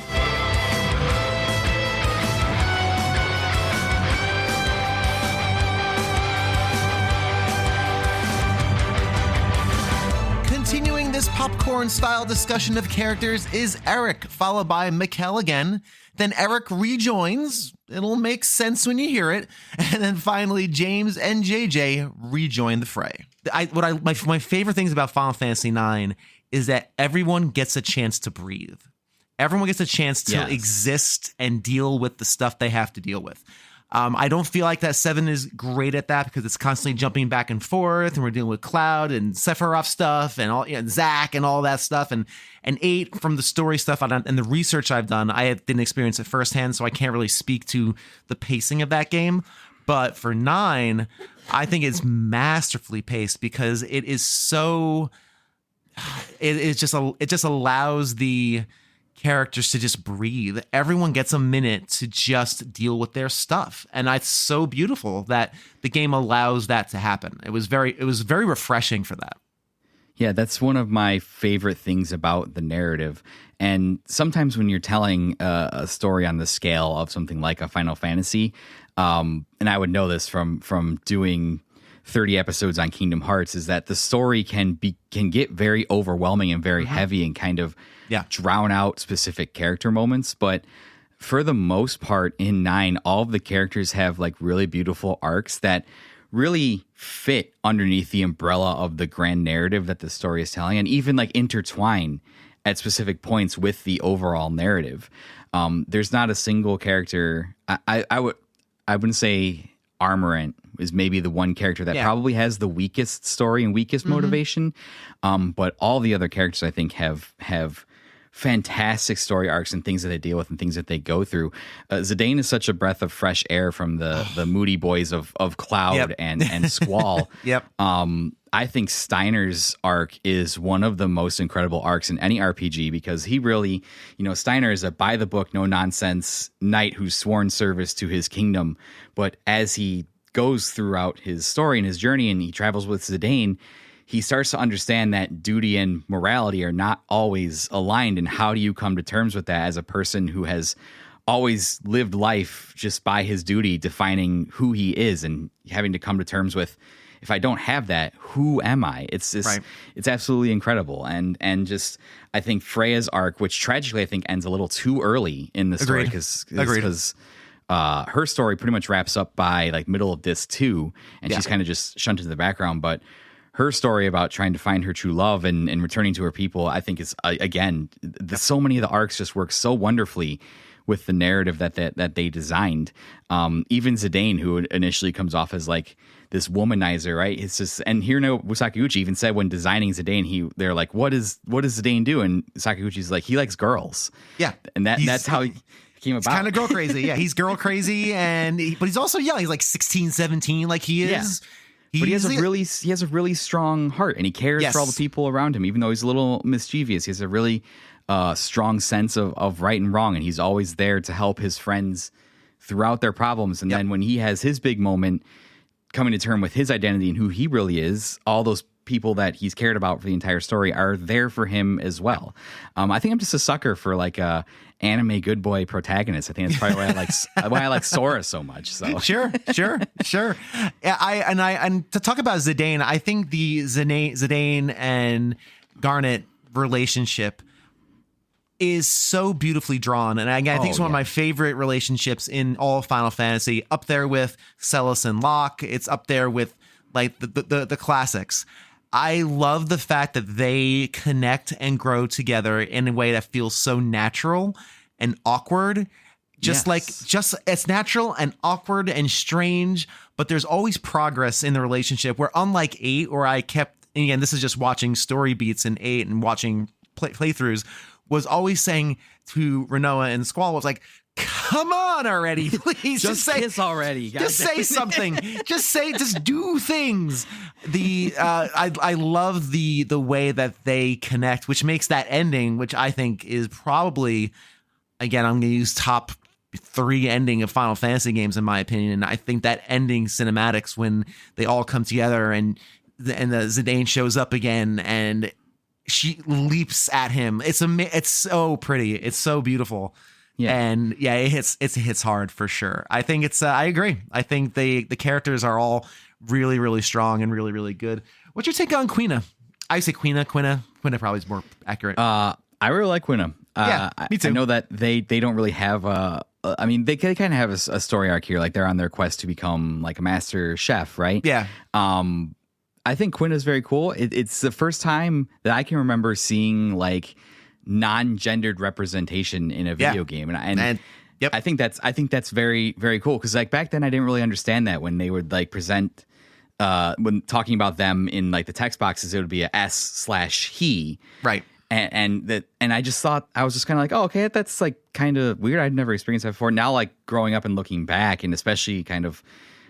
Continuing this popcorn-style discussion of characters is Eric, followed by Mekel again. Then Eric rejoins. It'll make sense when you hear it. And then finally, James and JJ rejoin the fray. My favorite things about Final Fantasy IX is that everyone gets a chance to breathe. Everyone gets a chance to exist and deal with the stuff they have to deal with. I don't feel like that 7 is great at that because it's constantly jumping back and forth, and we're dealing with Cloud and Sephiroth stuff and all, and Zack and all that stuff. And 8 from the story stuff and the research I've done, I didn't experience it firsthand, so I can't really speak to the pacing of that game. But for 9, I think it's masterfully paced because it is so. It just allows the characters to just breathe. Everyone gets a minute to just deal with their stuff, and it's so beautiful that the game allows that to happen. It was very refreshing for that. Yeah, that's one of my favorite things about the narrative. And sometimes when you're telling a story on the scale of something like a Final Fantasy, and I would know this from doing 30 episodes on Kingdom Hearts, is that the story can get very overwhelming and very heavy and kind of drown out specific character moments. But for the most part in 9, all of the characters have like really beautiful arcs that really fit underneath the umbrella of the grand narrative that the story is telling, and even like intertwine at specific points with the overall narrative. There's not a single character. I wouldn't say Armorant is maybe the one character that probably has the weakest story and weakest motivation. But all the other characters I think have fantastic story arcs and things that they deal with and things that they go through. Zidane is such a breath of fresh air from the moody boys of Cloud and Squall. I think Steiner's arc is one of the most incredible arcs in any RPG because he really, Steiner is a by the book, no nonsense knight who's sworn service to his kingdom. But as he goes throughout his story and his journey and he travels with Zidane, he starts to understand that duty and morality are not always aligned. And how do you come to terms with that as a person who has always lived life just by his duty, defining who he is and having to come to terms with, if I don't have that, who am I? It's just, it's absolutely incredible. And just, I think Freya's arc, which tragically I think ends a little too early in the story because her story pretty much wraps up by like middle of disc 2, and she's kind of just shunted to the background. But her story about trying to find her true love and returning to her people, I think is again, so many of the arcs just work so wonderfully with the narrative that they designed. Even Zidane, who initially comes off as like this womanizer, right? It's just, and Hirano Sakaguchi even said when designing Zidane, they're like, what does Zidane do? And Sakaguchi's like, he likes girls. Yeah, and that's how he came about. He's kind of girl crazy. Yeah, he's girl crazy, but he's also young. He's like 16, 17, like he is. Yeah. But he has a really strong heart, and he cares for all the people around him, even though he's a little mischievous. He has a really strong sense of right and wrong, and he's always there to help his friends throughout their problems. And then when he has his big moment, coming to terms with his identity and who he really is, all those people that he's cared about for the entire story are there for him as well. I think I'm just a sucker for like a anime good boy protagonist. I think that's probably why I like Sora so much. So sure. Yeah, and to talk about Zidane, I think the Zidane and Garnet relationship is so beautifully drawn, and again, I think it's one of my favorite relationships in all Final Fantasy. Up there with Celes and Locke. It's up there with like the classics. I love the fact that they connect and grow together in a way that feels so natural and awkward. Just it's natural and awkward and strange, but there's always progress in the relationship. Where unlike 8, where I kept, and again, this is just watching story beats in 8 and watching playthroughs, was always saying to Renoa and Squall, was like, come on already, please. Just say kiss already. Just say something. Just do things. I love the way that they connect, which makes that ending, which I think is probably, again, I'm going to use top 3 ending of Final Fantasy games in my opinion. And I think that ending cinematics when they all come together and the Zidane shows up again and she leaps at him. It's so pretty. It's so beautiful. Yeah. And yeah, it hits hard for sure. I think it's I agree. I think the characters are all really, really strong and really, really good. What's your take on Quina? I say Quina probably is more accurate. I really like Quina. Yeah, me too. I know that they don't really have I mean, they kind of have a story arc here. Like they're on their quest to become like a master chef, right? Yeah. I think Quina is very cool. It's the first time that I can remember seeing like non-gendered representation in a video game, and yep. I think that's very, very cool because like back then I didn't really understand that when they would like present when talking about them in like the text boxes, it would be a S/he, right? And I just thought, I was just kind of like, oh, okay, that's like kind of weird. I'd never experienced that before. Now, like growing up and looking back, and especially kind of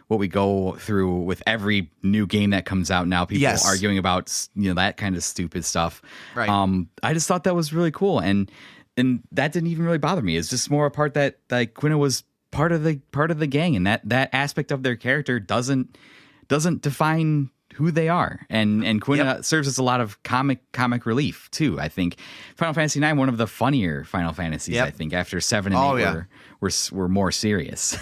what we go through with every new game that comes out now, people arguing about, that kind of stupid stuff. Right. I just thought that was really cool. And that didn't even really bother me. It's just more a part that like Quina was part of the gang, and that aspect of their character doesn't define who they are, and Quina serves as a lot of comic relief too. I think Final Fantasy IX, one of the funnier Final Fantasies. I think after 7 and 8 were more serious.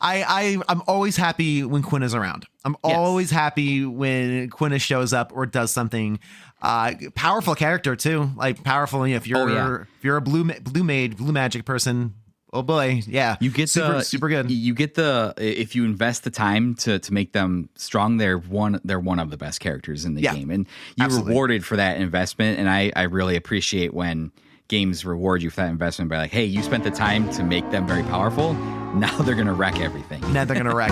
I'm always happy when Quina's around. I'm always happy when Quina shows up or does something. Powerful character too, like powerful. If you're a blue magic person. Oh boy, yeah. You get super good. You get if you invest the time to make them strong, they're one of the best characters in the game, and you're rewarded for that investment. And I really appreciate when games reward you for that investment by like, hey, you spent the time to make them very powerful. Now they're gonna wreck everything. Now they're gonna wreck.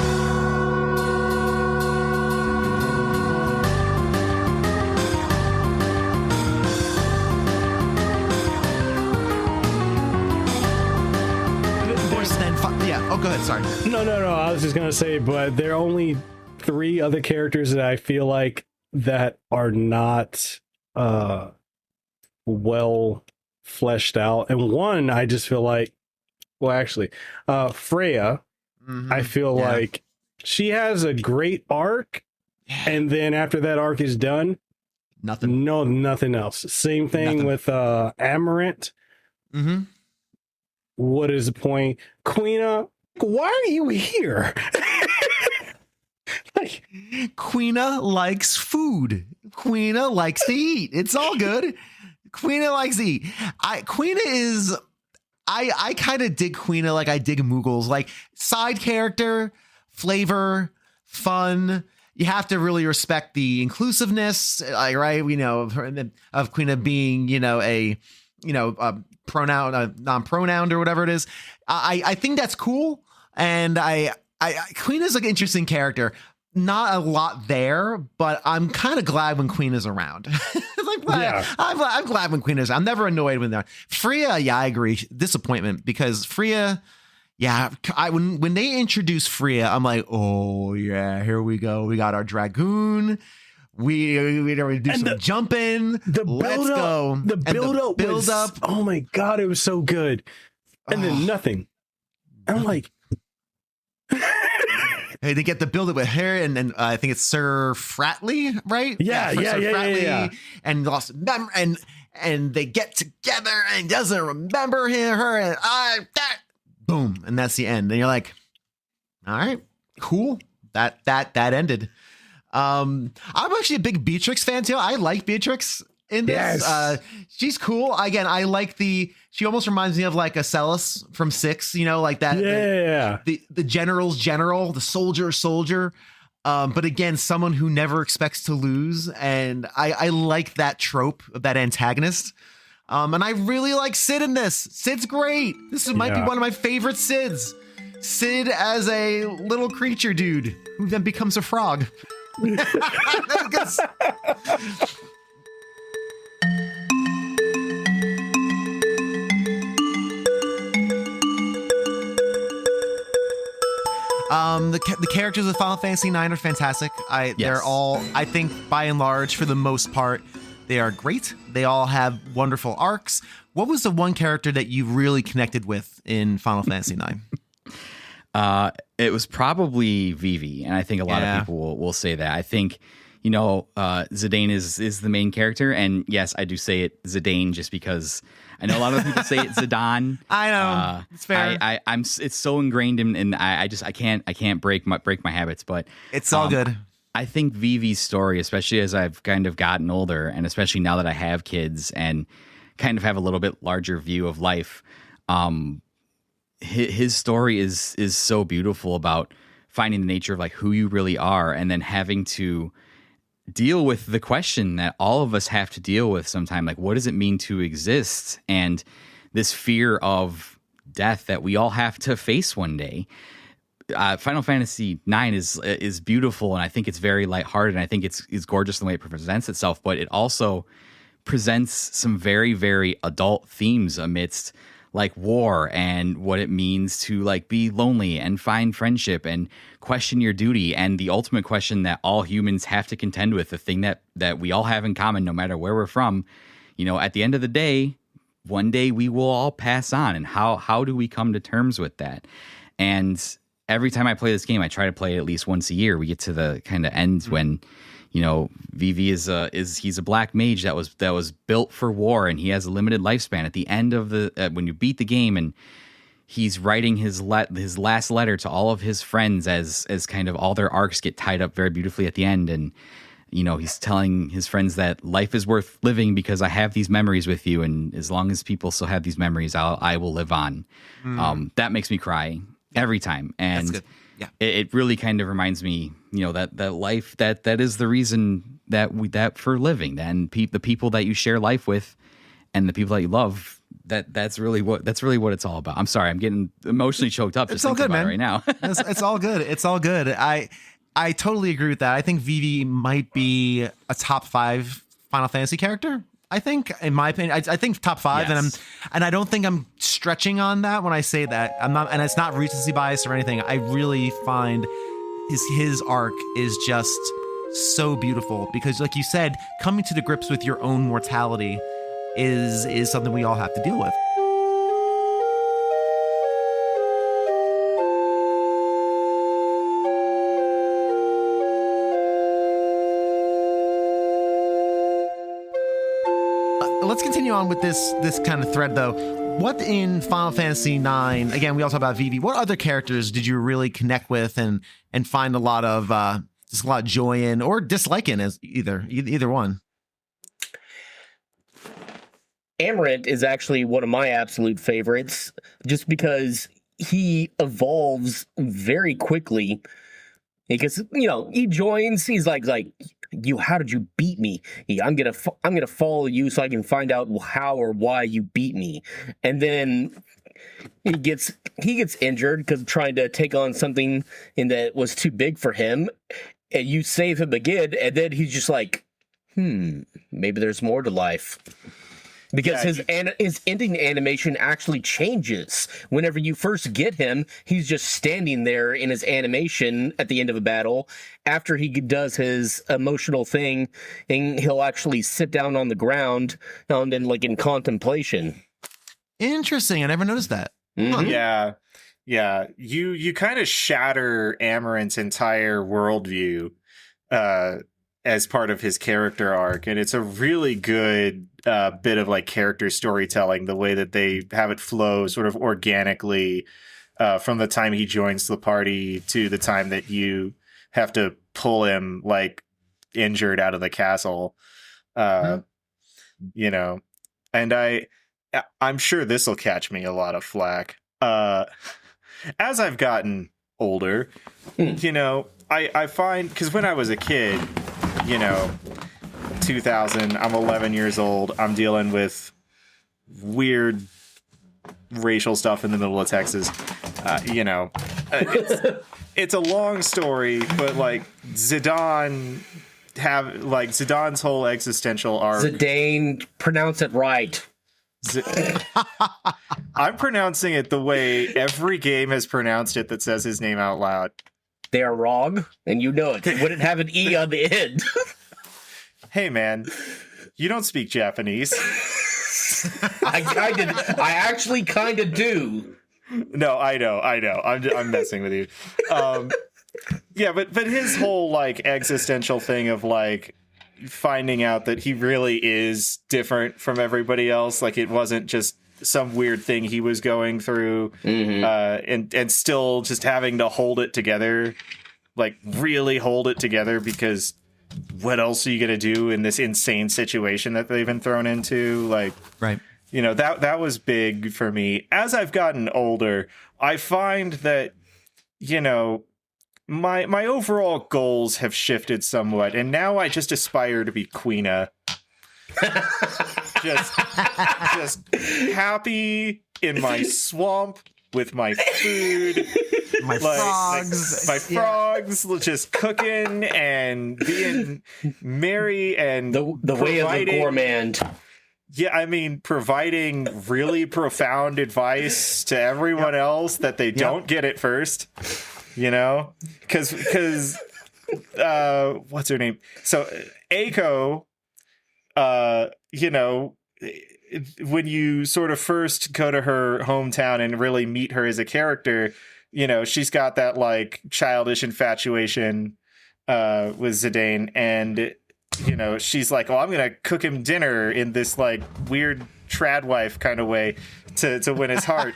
Oh, go ahead. Sorry. No. I was just gonna say, but there are only 3 other characters that I feel like that are not well fleshed out, and one I just feel like, well, actually, Freya. Mm-hmm. I feel like she has a great arc, and then after that arc is done, nothing else. Same thing with Amarant. Mm-hmm. What is the point? Quina, why are you here? Like, Quina likes food. Quina likes to eat. It's all good. Quina likes to eat. I kind of dig Quina like I dig Moogles. Like side character, flavor, fun. You have to really respect the inclusiveness, right? We know of Quina being, a pronoun, non-pronoun or whatever it is. I think that's cool. And Quina's like an interesting character. Not a lot there, but I'm kind of glad when Quina's around. I'm glad when Quina's. I'm never annoyed when they're Freya. I agree. Disappointment because Freya. When they introduce Freya, I'm like, oh yeah, here we go. We got our dragoon. We do some jumping. Let's go. The build up. Oh my god, it was so good. And then nothing. I'm like, hey, they get the build up with her, and then I think it's Sir Fratley, right? Yeah. And lost and they get together and doesn't remember her, and boom, and that's the end. And you're like, all right, cool. That ended. I'm actually a big Beatrix fan too. I like Beatrix in this. Yes. She's cool. Again, I like she almost reminds me of like a Celis from 6, like that. Yeah. The general's general, the soldier. But again, someone who never expects to lose. And I like that trope of that antagonist. And I really like Sid in this. Sid's great. Might be one of my favorite Sids. Sid as a little creature dude who then becomes a frog. The characters of Final Fantasy IX are fantastic. They're all, I think, by and large, for the most part, they are great. They all have wonderful arcs. What was the one character that you really connected with in Final Fantasy IX? It was probably Vivi, and I think a lot of people will say that. I think, Zidane is the main character, and yes, I do say it Zidane just because I know a lot of people say it Zidane. I know, it's fair. It's so ingrained in I can't break my habits, but it's all good. I think Vivi's story, especially as I've kind of gotten older, and especially now that I have kids and kind of have a little bit larger view of life, his story is so beautiful about finding the nature of like who you really are, and then having to deal with the question that all of us have to deal with sometime, like what does it mean to exist, and this fear of death that we all have to face one day. Final Fantasy IX is beautiful, and I think it's very lighthearted, and I think it's gorgeous in the way it presents itself, but it also presents some very, very adult themes amidst like war and what it means to like be lonely and find friendship and question your duty, and the ultimate question that all humans have to contend with, the thing that we all have in common no matter where we're from. At the end of the day, one day we will all pass on, and how do we come to terms with that? And every time I play this game, I try to play it at least once a year. We get to the kind of end when Vivi he's a black mage that was built for war, and he has a limited lifespan. At the end of when you beat the game, and he's writing his last letter to all of his friends as kind of all their arcs get tied up very beautifully at the end, and he's telling his friends that life is worth living because I have these memories with you, and as long as people still have these memories, I will live on. That makes me cry every time, and That's good. Yeah. It really kind of reminds me, that life that is the reason that for living, and the people that you share life with, and the people that you love, that's really what it's all about. I'm sorry, I'm getting emotionally choked up. It's all good, man. Right now, it's all good. It's all good. I totally agree with that. I think Vivi might be a top 5 Final Fantasy character. I think, in my opinion, I think top 5, yes. and I don't think I'm stretching on that when I say that. I'm not, and it's not recency bias or anything. I really find his arc is just so beautiful because, like you said, coming to the grips with your own mortality is something we all have to deal with. Let's continue on with this kind of thread, though. What in Final Fantasy IX, again, we all talk about Vivi, what other characters did you really connect with and find a lot of joy in or dislike in, as either one? Amarant is actually one of my absolute favorites, just because he evolves very quickly. Because he joins, he's like how did you beat me? I'm gonna follow you so I can find out how or why you beat me. And then he gets injured because trying to take on something that was too big for him, and you save him again, and then he's just like, maybe there's more to life. Because his ending animation actually changes. Whenever you first get him, he's just standing there in his animation at the end of a battle. After he does his emotional thing, and he'll actually sit down on the ground and then like in contemplation. Interesting. I never noticed that. Mm-hmm. Yeah. You kind of shatter Amarant's entire worldview as part of his character arc, and it's a really good bit of like character storytelling, the way that they have it flow sort of organically from the time he joins the party to the time that you have to pull him like injured out of the castle. And I'm sure this will catch me a lot of flack as I've gotten older. I find, because when I was a kid, 2000, I'm 11 years old, I'm dealing with weird racial stuff in the middle of Texas. It's a long story, but like Zidane's whole existential arc. Zidane, pronounce it right. I'm pronouncing it the way every game has pronounced it that says his name out loud. They are wrong, and you know it. It wouldn't have an E on the end. Hey, man, you don't speak Japanese. I actually kind of do. No, I know. I'm messing with you. Yeah, but his whole like existential thing of like finding out that he really is different from everybody else, like it wasn't just some weird thing he was going through, and still just having to hold it together, like really hold it together, because what else are you gonna do in this insane situation that they've been thrown into? Like, Right. That was big for me. As I've gotten older, I find that, my overall goals have shifted somewhat, and now I just aspire to be Queena. just happy in my swamp with my food, My frogs. my frogs, just cooking and being merry and The way of the gourmand. Yeah, I mean, providing really profound advice to everyone else that they don't get at first, because what's her name? So Eiko, when you sort of first go to her hometown and really meet her as a character, she's got that like childish infatuation with Zidane, and she's like, oh, I'm gonna cook him dinner in this like weird trad wife kind of way to win his heart,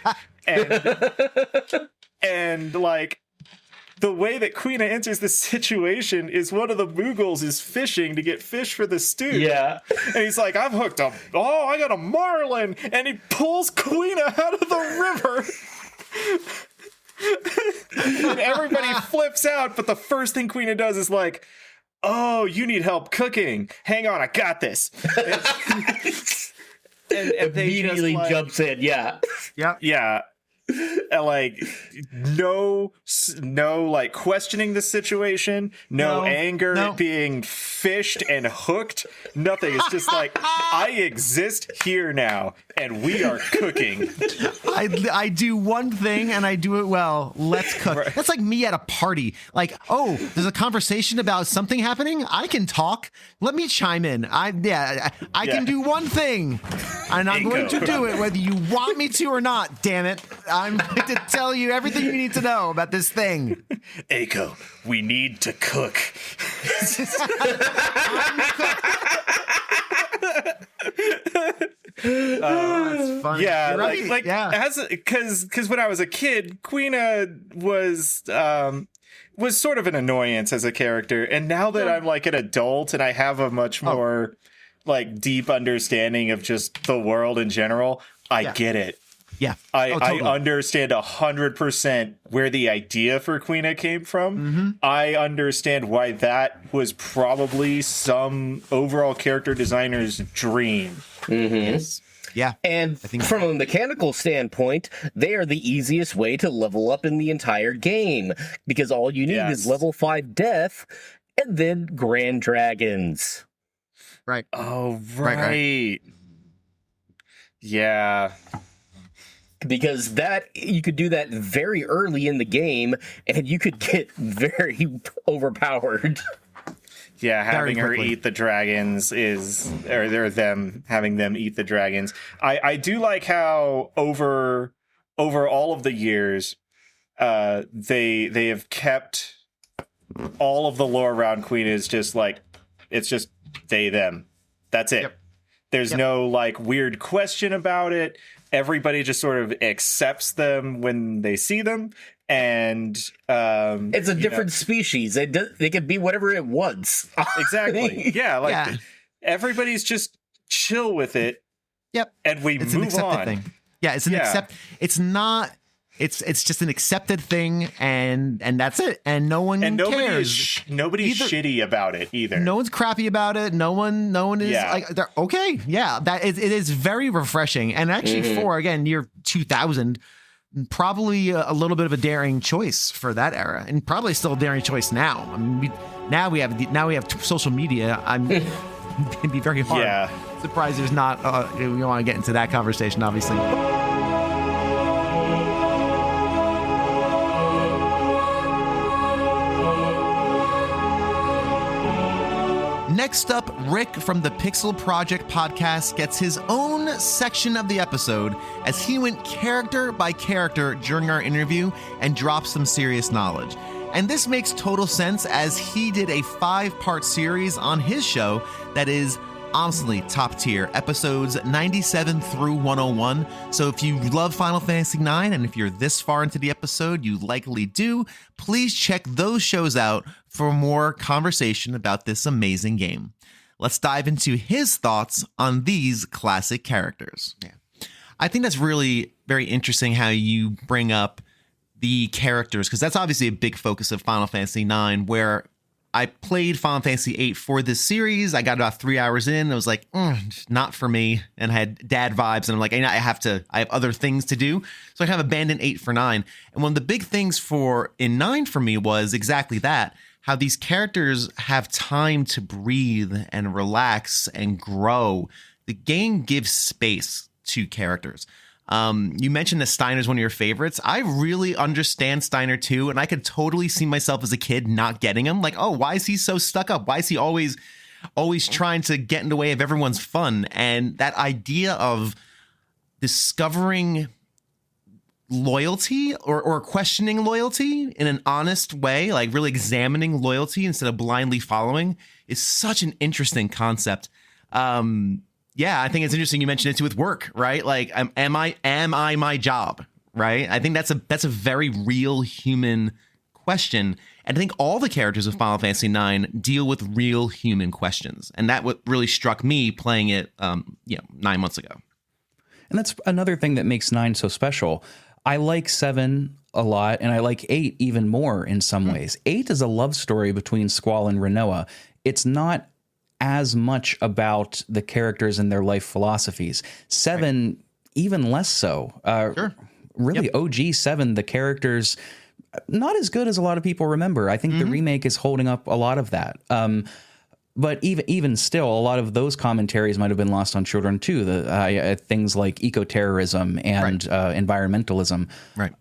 and like the way that Queena enters the situation is one of the Mughals is fishing to get fish for the stew. Yeah. And he's like, I've hooked up. Oh, I got a marlin. And he pulls Queena out of the river. And everybody flips out. But the first thing Queena does is like, oh, you need help cooking. Hang on, I got this. and they Immediately just, like, jumps in. Yeah. Yeah. Like no like questioning the situation, no anger at being fished and hooked, nothing. It's just like, I exist here now and we are cooking. I do one thing and I do it well. Let's cook. Right. That's like me at a party. Like, oh, there's a conversation about something happening. I can talk. Let me chime in. I can do one thing, and I'm going to do it whether you want me to or not. Damn it! I'm going to tell you everything you need to know about this thing. Eiko, we need to cook. That's funny. Yeah, You're right. like as because when I was a kid, Queena was sort of an annoyance as a character, and now that I'm like an adult and I have a much more like deep understanding of just the world in general, I get it. Yeah, I understand 100% where the idea for Queena came from. Mm-hmm. I understand why that was probably some overall character designer's dream. Mm-hmm. Yes. Yeah. And from a mechanical standpoint, they are the easiest way to level up in the entire game, because all you need is level 5 death and then Grand Dragons. Right. Oh, right. Yeah. Because that you could do that very early in the game and you could get very overpowered. Yeah, having her eat the dragons having them eat the dragons. I do like how over all of the years, they have kept all of the lore around Queen is just like, it's just they, them. That's it. Yep. There's no like weird question about it. Everybody just sort of accepts them when they see them. And it's a different species. They can be whatever it wants. Exactly. Yeah. Everybody's just chill with it. Yep. And we move on. Thing. Yeah. It's an accept. It's not It's just an accepted thing, and that's it. And no one cares. Nobody's shitty about it either. No one's crappy about it. No one is like, they're okay. Yeah, it is very refreshing. And actually, for again year 2000, probably a little bit of a daring choice for that era, and probably still a daring choice now. I mean, now we have social media. It'd be very hard. Yeah. Surprised there's not. We don't want to get into that conversation, obviously. Next up, Rick from the Pixel Project podcast gets his own section of the episode as he went character by character during our interview and dropped some serious knowledge. And this makes total sense as he did a 5-part series on his show that is honestly top tier, episodes 97 through 101. So if you love Final Fantasy IX, and if you're this far into the episode, you likely do, please check those shows out for more conversation about this amazing game. Let's dive into his thoughts on these classic characters. Yeah. I think that's really very interesting how you bring up the characters, because that's obviously a big focus of Final Fantasy IX, where I played Final Fantasy VIII for this series. I got about 3 hours in. I was like, not for me. And I had dad vibes. And I'm like, I have other things to do. So I kind of abandoned 8 for 9. And one of the big things in 9 for me was exactly that. How these characters have time to breathe and relax and grow. The game gives space to characters. You mentioned that Steiner's one of your favorites. I really understand Steiner too, and I could totally see myself as a kid not getting him. Like, oh, why is he so stuck up? Why is he always trying to get in the way of everyone's fun? And that idea of discovering loyalty or questioning loyalty in an honest way, like really examining loyalty instead of blindly following, is such an interesting concept. Yeah, I think it's interesting you mentioned it too with work, right? Like, am I my job, right? I think that's a very real human question. And I think all the characters of Final Fantasy IX deal with real human questions. And that what really struck me playing it 9 months ago. And that's another thing that makes 9 so special. I like 7 a lot, and I like 8 even more in some ways. 8 is a love story between Squall and Rinoa. It's not as much about the characters and their life philosophies. 7, even less so. Sure. Really, yep. OG 7, the characters, not as good as a lot of people remember. I think the remake is holding up a lot of that. But even still, a lot of those commentaries might have been lost on children too. Things like eco-terrorism and environmentalism. Right.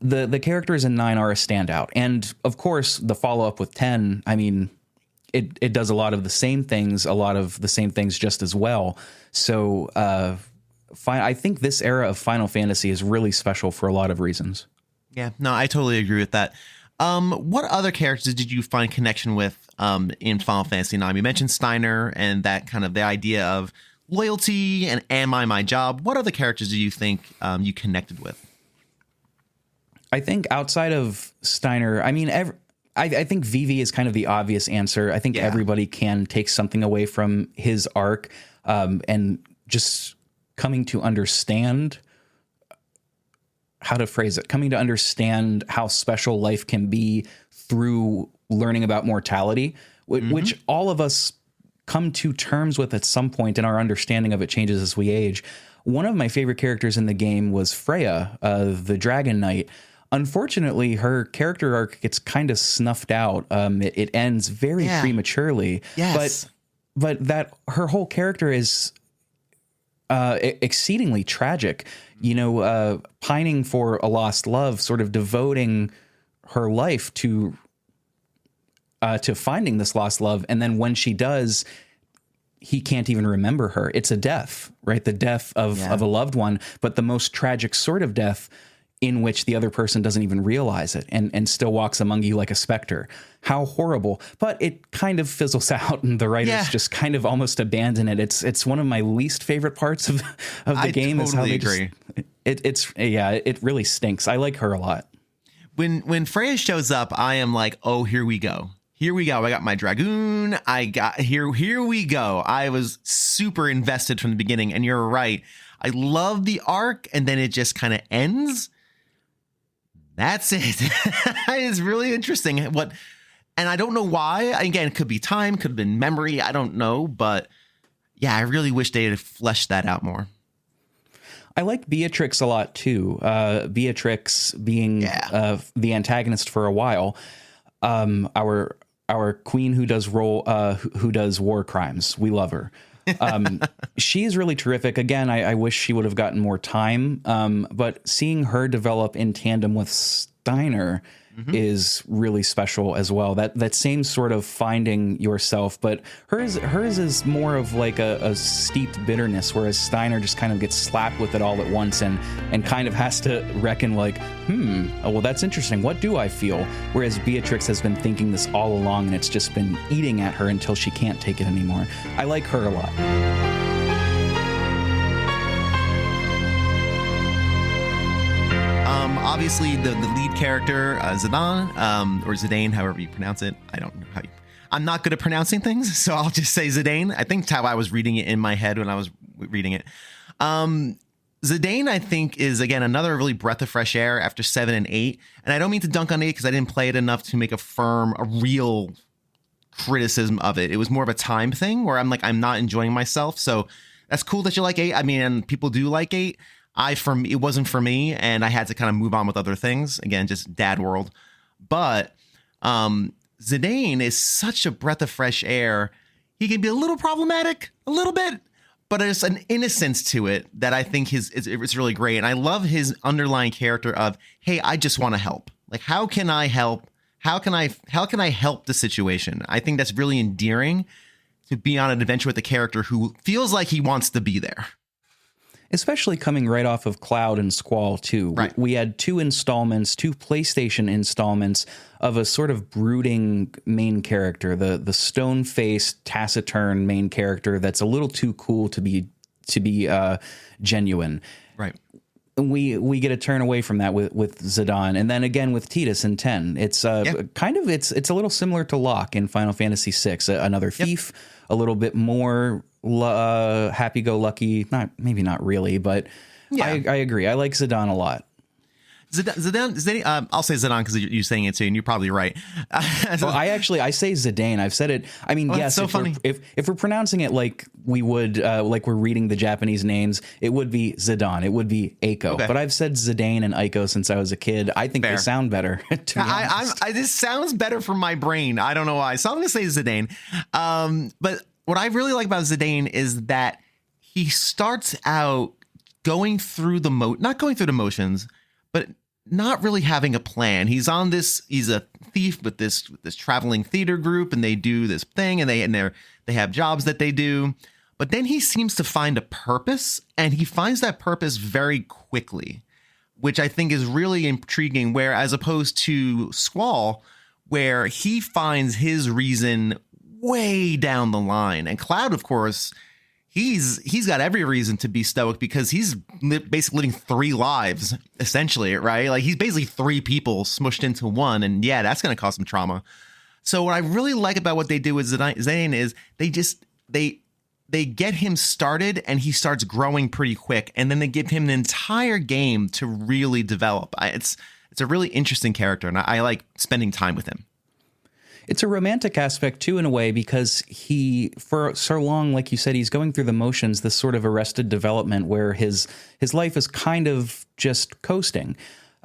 The characters in 9 are a standout. And of course, the follow-up with 10, I mean, it does a lot of the same things just as well. So I think this era of Final Fantasy is really special for a lot of reasons. Yeah, no, I totally agree with that. What other characters did you find connection with in Final Fantasy IX? You mentioned Steiner and that kind of the idea of loyalty and am I my job. What other characters do you think you connected with? I think outside of Steiner, I mean, I think Vivi is kind of the obvious answer. I think everybody can take something away from his arc and just coming to understand how to phrase it, coming to understand how special life can be through learning about mortality, which all of us come to terms with at some point, and our understanding of it changes as we age. One of my favorite characters in the game was Freya, the Dragon Knight. Unfortunately, her character arc gets kind of snuffed out. It ends very prematurely. Yes. But that her whole character is exceedingly tragic. You know, pining for a lost love, sort of devoting her life to finding this lost love, and then when she does, he can't even remember her. It's a death, right? The death of a loved one, but the most tragic sort of death, in which the other person doesn't even realize it and still walks among you like a specter. How horrible. But it kind of fizzles out and the writers just kind of almost abandon it. It's one of my least favorite parts of the game. Totally is how they agree. It really stinks. I like her a lot. When Freya shows up, I am like, oh, here we go. Here we go. I got my Dragoon. Here we go. I was super invested from the beginning, and you're right. I love the arc, and then it just kind of ends. That's it. It's really interesting. And I don't know why. Again, it could be time, could have been memory. I don't know. But yeah, I really wish they had fleshed that out more. I like Beatrix a lot too. Beatrix being the antagonist for a while. Our queen who does war crimes. We love her. She's really terrific. Again, I wish she would have gotten more time. But seeing her develop in tandem with Steiner is really special as well. That same sort of finding yourself, but hers is more of like a steeped bitterness, whereas Steiner just kind of gets slapped with it all at once and kind of has to reckon like, well, that's interesting. What do I feel? Whereas Beatrix has been thinking this all along, and it's just been eating at her until she can't take it anymore. I like her a lot. Obviously, the lead character, Zidane, or Zidane, however you pronounce it. I don't know how I'm not good at pronouncing things, so I'll just say Zidane. I think that's how I was reading it in my head when I was reading it. Zidane, I think, is, again, another really breath of fresh air after 7 and 8. And I don't mean to dunk on 8 because I didn't play it enough to make a real criticism of it. It was more of a time thing where I'm like, I'm not enjoying myself. So that's cool that you like 8. I mean, and people do like 8. It wasn't for me, and I had to kind of move on with other things. Again, just dad world. But Zidane is such a breath of fresh air. He can be a little problematic, a little bit, but there's an innocence to it that I think it's really great. And I love his underlying character of, hey, I just want to help. Like, how can I help? How can I help the situation? I think that's really endearing, to be on an adventure with a character who feels like he wants to be there. Especially coming right off of Cloud and Squall, too. Right. We had two PlayStation installments of a sort of brooding main character, the stone-faced, taciturn main character that's a little too cool to be genuine. Right. We get a turn away from that with Zidane, and then again with Titus in 10. It's it's a little similar to Locke in Final Fantasy VI, another thief, a little bit more happy-go-lucky. Maybe not really, but yeah. I agree. I like Zidane a lot. Zidane, I'll say Zidane because you're saying it too, and you're probably right. Well, I say Zidane. I've said it. I mean, yes. So funny. If we're pronouncing it like we would, like we're reading the Japanese names, it would be Zidane. It would be Eiko. Okay. But I've said Zidane and Eiko since I was a kid. I think they sound better. This sounds better for my brain. I don't know why. So I'm going to say Zidane. But what I really like about Zidane is that he starts out going through not going through the motions, but not really having a plan. He's a thief with this traveling theater group, and they do this thing, and they have jobs that they do. But then he seems to find a purpose, and he finds that purpose very quickly, which I think is really intriguing, where as opposed to Squall, where he finds his reason way down the line. And Cloud, of course, he's got every reason to be stoic because he's basically living 3 lives, essentially, right? Like, he's basically 3 people smushed into one, and yeah, that's going to cause some trauma. So what I really like about what they do with Zidane is they get him started, and he starts growing pretty quick, and then they give him an entire game to really develop. It's a really interesting character, and I like spending time with him. It's a romantic aspect, too, in a way, because he, for so long, like you said, he's going through the motions, this sort of arrested development where his life is kind of just coasting.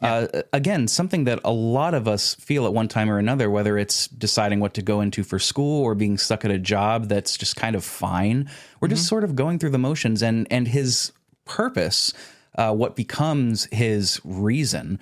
Yeah. Again, something that a lot of us feel at one time or another, whether it's deciding what to go into for school or being stuck at a job that's just kind of fine. We're just sort of going through the motions, and his purpose, what becomes his reason,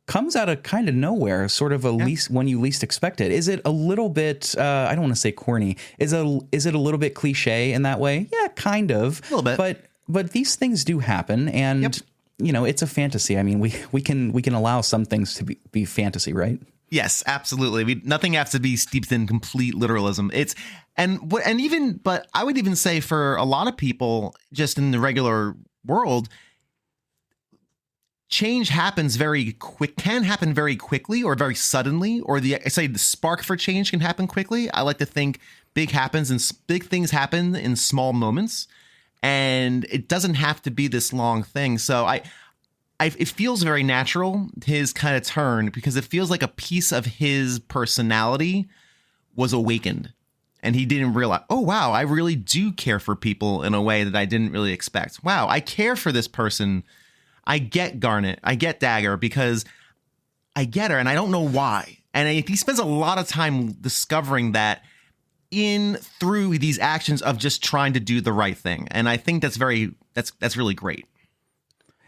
comes out of kind of nowhere, sort of least when you least expect it. Is it a little bit, I don't want to say corny, is it a little bit cliche in that way? Yeah, kind of. A little bit. But these things do happen, and you know, it's a fantasy. I mean, we can allow some things to be fantasy, right? Yes, absolutely. Nothing has to be steeped in complete literalism. But I would even say for a lot of people, just in the regular world, change can happen very quickly or very suddenly, or the spark for change can happen quickly. I like to think big things happen in small moments, and it doesn't have to be this long thing. So it feels very natural, his kind of turn, because it feels like a piece of his personality was awakened. And he didn't realize, oh, wow, I really do care for people in a way that I didn't really expect. Wow, I care for this person. I get Garnet. I get Dagger because I get her and I don't know why. And he spends a lot of time discovering that through these actions of just trying to do the right thing. And I think that's really great.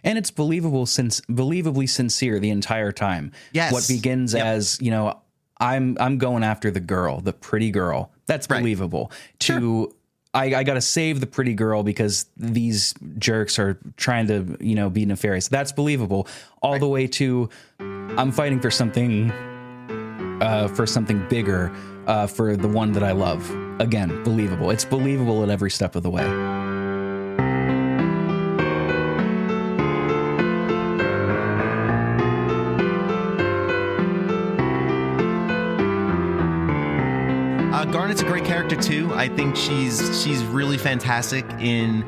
And it's believably sincere the entire time. Yes. What begins as, I'm going after the girl, the pretty girl. That's believable. Sure. To I got to save the pretty girl because these jerks are trying to, be nefarious. That's believable. All the way to I'm fighting for something bigger, for the one that I love. Again, believable. It's believable at every step of the way. Garnet's a great character too. I think she's really fantastic in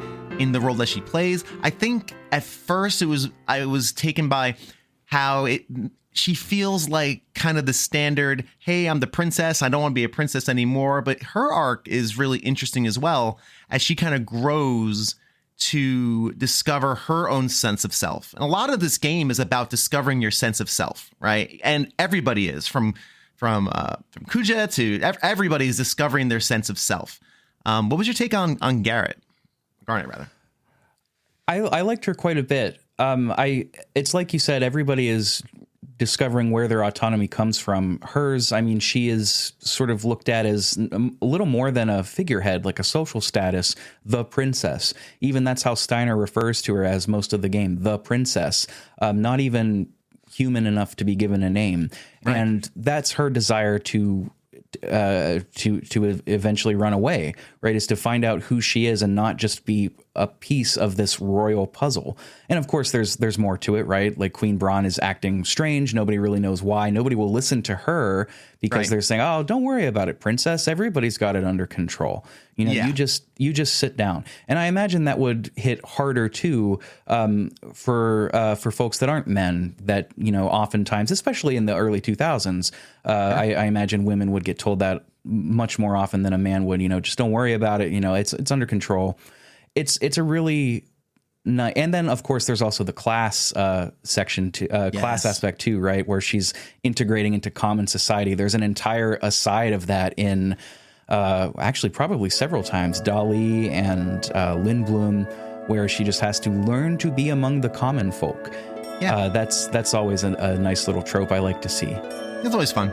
the role that she plays. I think at first I was taken by how she feels like kind of the standard, hey, I'm the princess, I don't want to be a princess anymore. But her arc is really interesting as well, as she kind of grows to discover her own sense of self. And a lot of this game is about discovering your sense of self, right? And everybody is, from Kuja to everybody is discovering their sense of self. What was your take on Garnet, rather? I liked her quite a bit. It's like you said, everybody is discovering where their autonomy comes from. Hers, she is sort of looked at as a little more than a figurehead, like a social status, the princess. Even that's how Steiner refers to her as most of the game, the princess. Not even human enough to be given a name. Right. And that's her desire to eventually run away, right? Is to find out who she is and not just be a piece of this royal puzzle. And of course, there's more to it, right? Like Queen Braun is acting strange. Nobody really knows why. Nobody will listen to her because they're saying, "Oh, don't worry about it, princess. Everybody's got it under control. You just sit down." And I imagine that would hit harder too for folks that aren't men. That oftentimes, especially in the early 2000s, I imagine women would get told that much more often than a man would. Just don't worry about it. It's under control. It's a really nice, and then of course there's also the class section to class aspect too, right? Where she's integrating into common society. There's an entire aside of that in actually probably several times, Dali and Lindblom, where she just has to learn to be among the common folk. Yeah, that's always a nice little trope I like to see. It's always fun.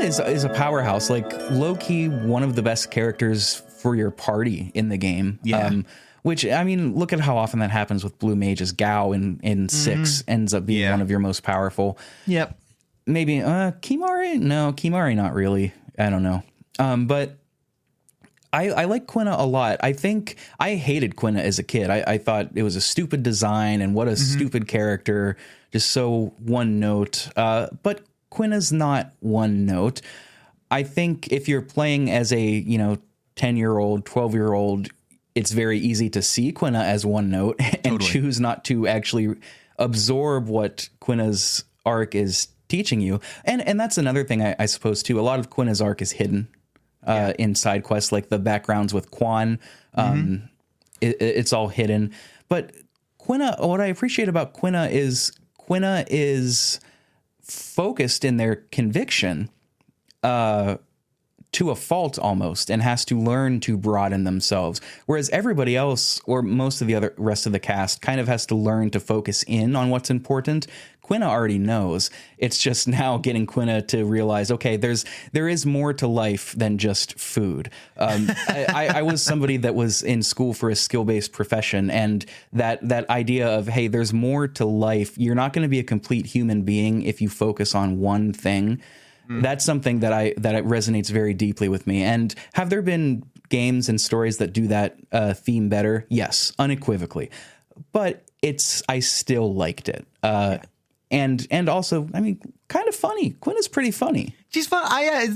Is a powerhouse, like low-key one of the best characters for your party in the game. Yeah. Which, look at how often that happens with blue mages. Gao in 6 ends up being one of your most powerful. Yep. Maybe Kimari? No, Kimari not really. I don't know. But I like Quina a lot. I think I hated Quina as a kid. I thought it was a stupid design and what a stupid character. Just so one note. But Quina's not one note. I think if you're playing as a 10-year-old, 12-year-old, it's very easy to see Quina as one note and choose not to actually absorb what Quina's arc is teaching you. And that's another thing I suppose too. A lot of Quina's arc is hidden in side quests, like the backgrounds with Quan. It's all hidden. But Quina, what I appreciate about Quina is focused in their conviction to a fault almost, and has to learn to broaden themselves, whereas everybody else, or most of the rest of the cast, kind of has to learn to focus in on what's important. Quina already knows. It's just now getting Quina to realize, okay, there is more to life than just food. I was somebody that was in school for a skill-based profession, and that idea of, hey, there's more to life. You're not going to be a complete human being if you focus on one thing. That's something that resonates very deeply with me. And have there been games and stories that do that theme better? Yes, unequivocally. But I still liked it. and also, I mean, kind of funny. Quinn is pretty funny. She's fun. I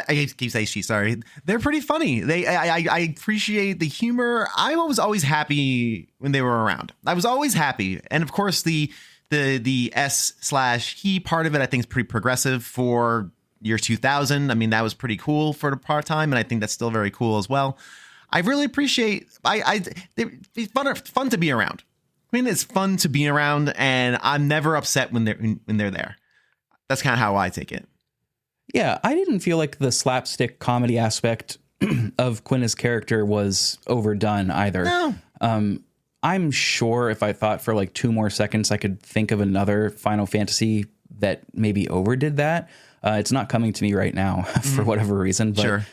keep saying she. Sorry, they're pretty funny. I appreciate the humor. I was always happy when they were around. I was always happy, and of course the S/he part of it I think is pretty progressive for year 2000. I mean, that was pretty cool for the part time, and I think that's still very cool as well. I really appreciate. It's fun to be around. I mean, it's fun to be around, and I'm never upset when they're there. That's kind of how I take it. Yeah, I didn't feel like the slapstick comedy aspect of Quinna's character was overdone either. No. I'm sure if I thought for like 2 more seconds, I could think of another Final Fantasy that maybe overdid that. It's not coming to me right now for whatever reason, but Sure.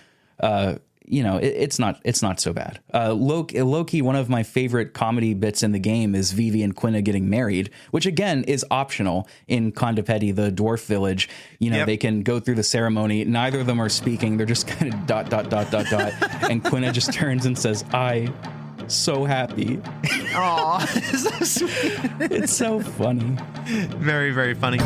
You know, it's not so bad. Low-key, one of my favorite comedy bits in the game is Vivi and Quinna getting married, which again is optional in Condopeti, the dwarf village. You know, They can go through the ceremony. Neither of them are speaking. They're just kind of ... And Quinna just turns and says, "I so happy." Aw, it's so sweet. It's so funny. Very, very funny.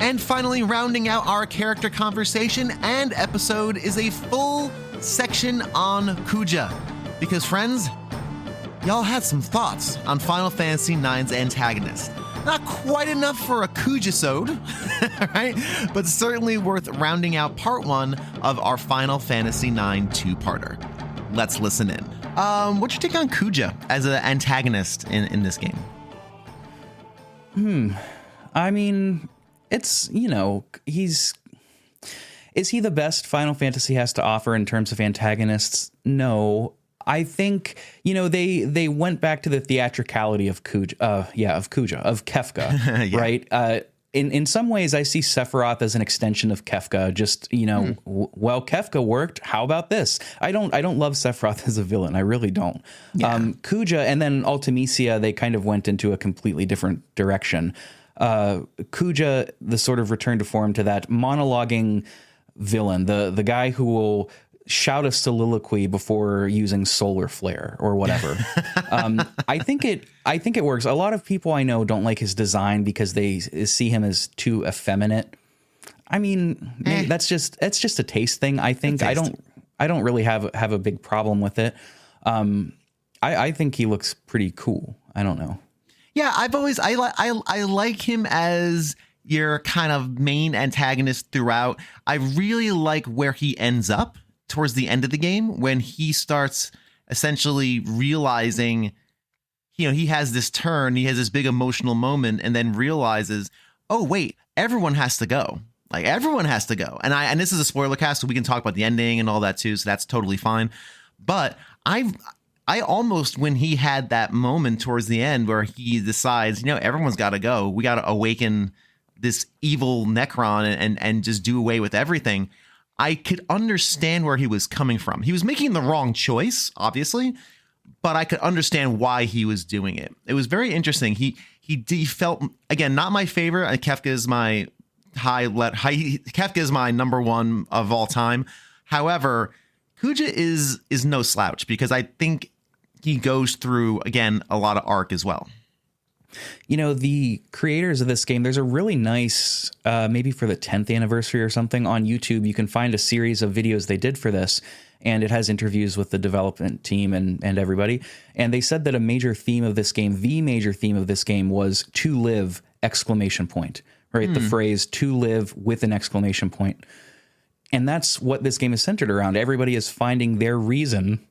And finally, rounding out our character conversation and episode is a full section on Kuja. Because, friends, y'all had some thoughts on Final Fantasy IX's antagonist. Not quite enough for a Kuja-sode, right? But certainly worth rounding out part 1 of our Final Fantasy IX two-parter. Let's listen in. What's your take on Kuja as an antagonist in this game? I mean, it's, you know, is he the best Final Fantasy has to offer in terms of antagonists? No. I think, you know, they went back to the theatricality of Kefka, right? In some ways, I see Sephiroth as an extension of Kefka. Just, you know, well, Kefka worked. How about this? I don't love Sephiroth as a villain. I really don't. Yeah. Kuja and then Ultimisia, they kind of went into a completely different direction. Kuja, the sort of return to form to that monologuing villain, the guy who will shout a soliloquy before using solar flare or whatever. I think it works. A lot of people I know don't like his design because they see him as too effeminate. I mean, that's just a taste thing. I think I don't really have a big problem with it. I think he looks pretty cool. I don't know. Yeah, I like him as your kind of main antagonist throughout. I really like where he ends up towards the end of the game when he starts essentially realizing, you know, he has this turn, he has this big emotional moment, and then realizes, oh wait, everyone has to go. Like everyone has to go. And this is a spoiler cast, so we can talk about the ending and all that too. So that's totally fine. But I almost, when he had that moment towards the end where he decides, you know, everyone's got to go. We got to awaken this evil Necron and just do away with everything. I could understand where he was coming from. He was making the wrong choice, obviously, but I could understand why he was doing it. It was very interesting. He felt, again, not my favorite. Kefka is my Kefka is my number 1 of all time. However, Kuja is no slouch because I think he goes through, again, a lot of arc as well. You know, the creators of this game, there's a really nice, maybe for the 10th anniversary or something on YouTube, you can find a series of videos they did for this, and it has interviews with the development team and everybody. And they said that the major theme of this game was "to live!" ! Right? The phrase "to live!" with an exclamation point. And that's what this game is centered around. Everybody is finding their reason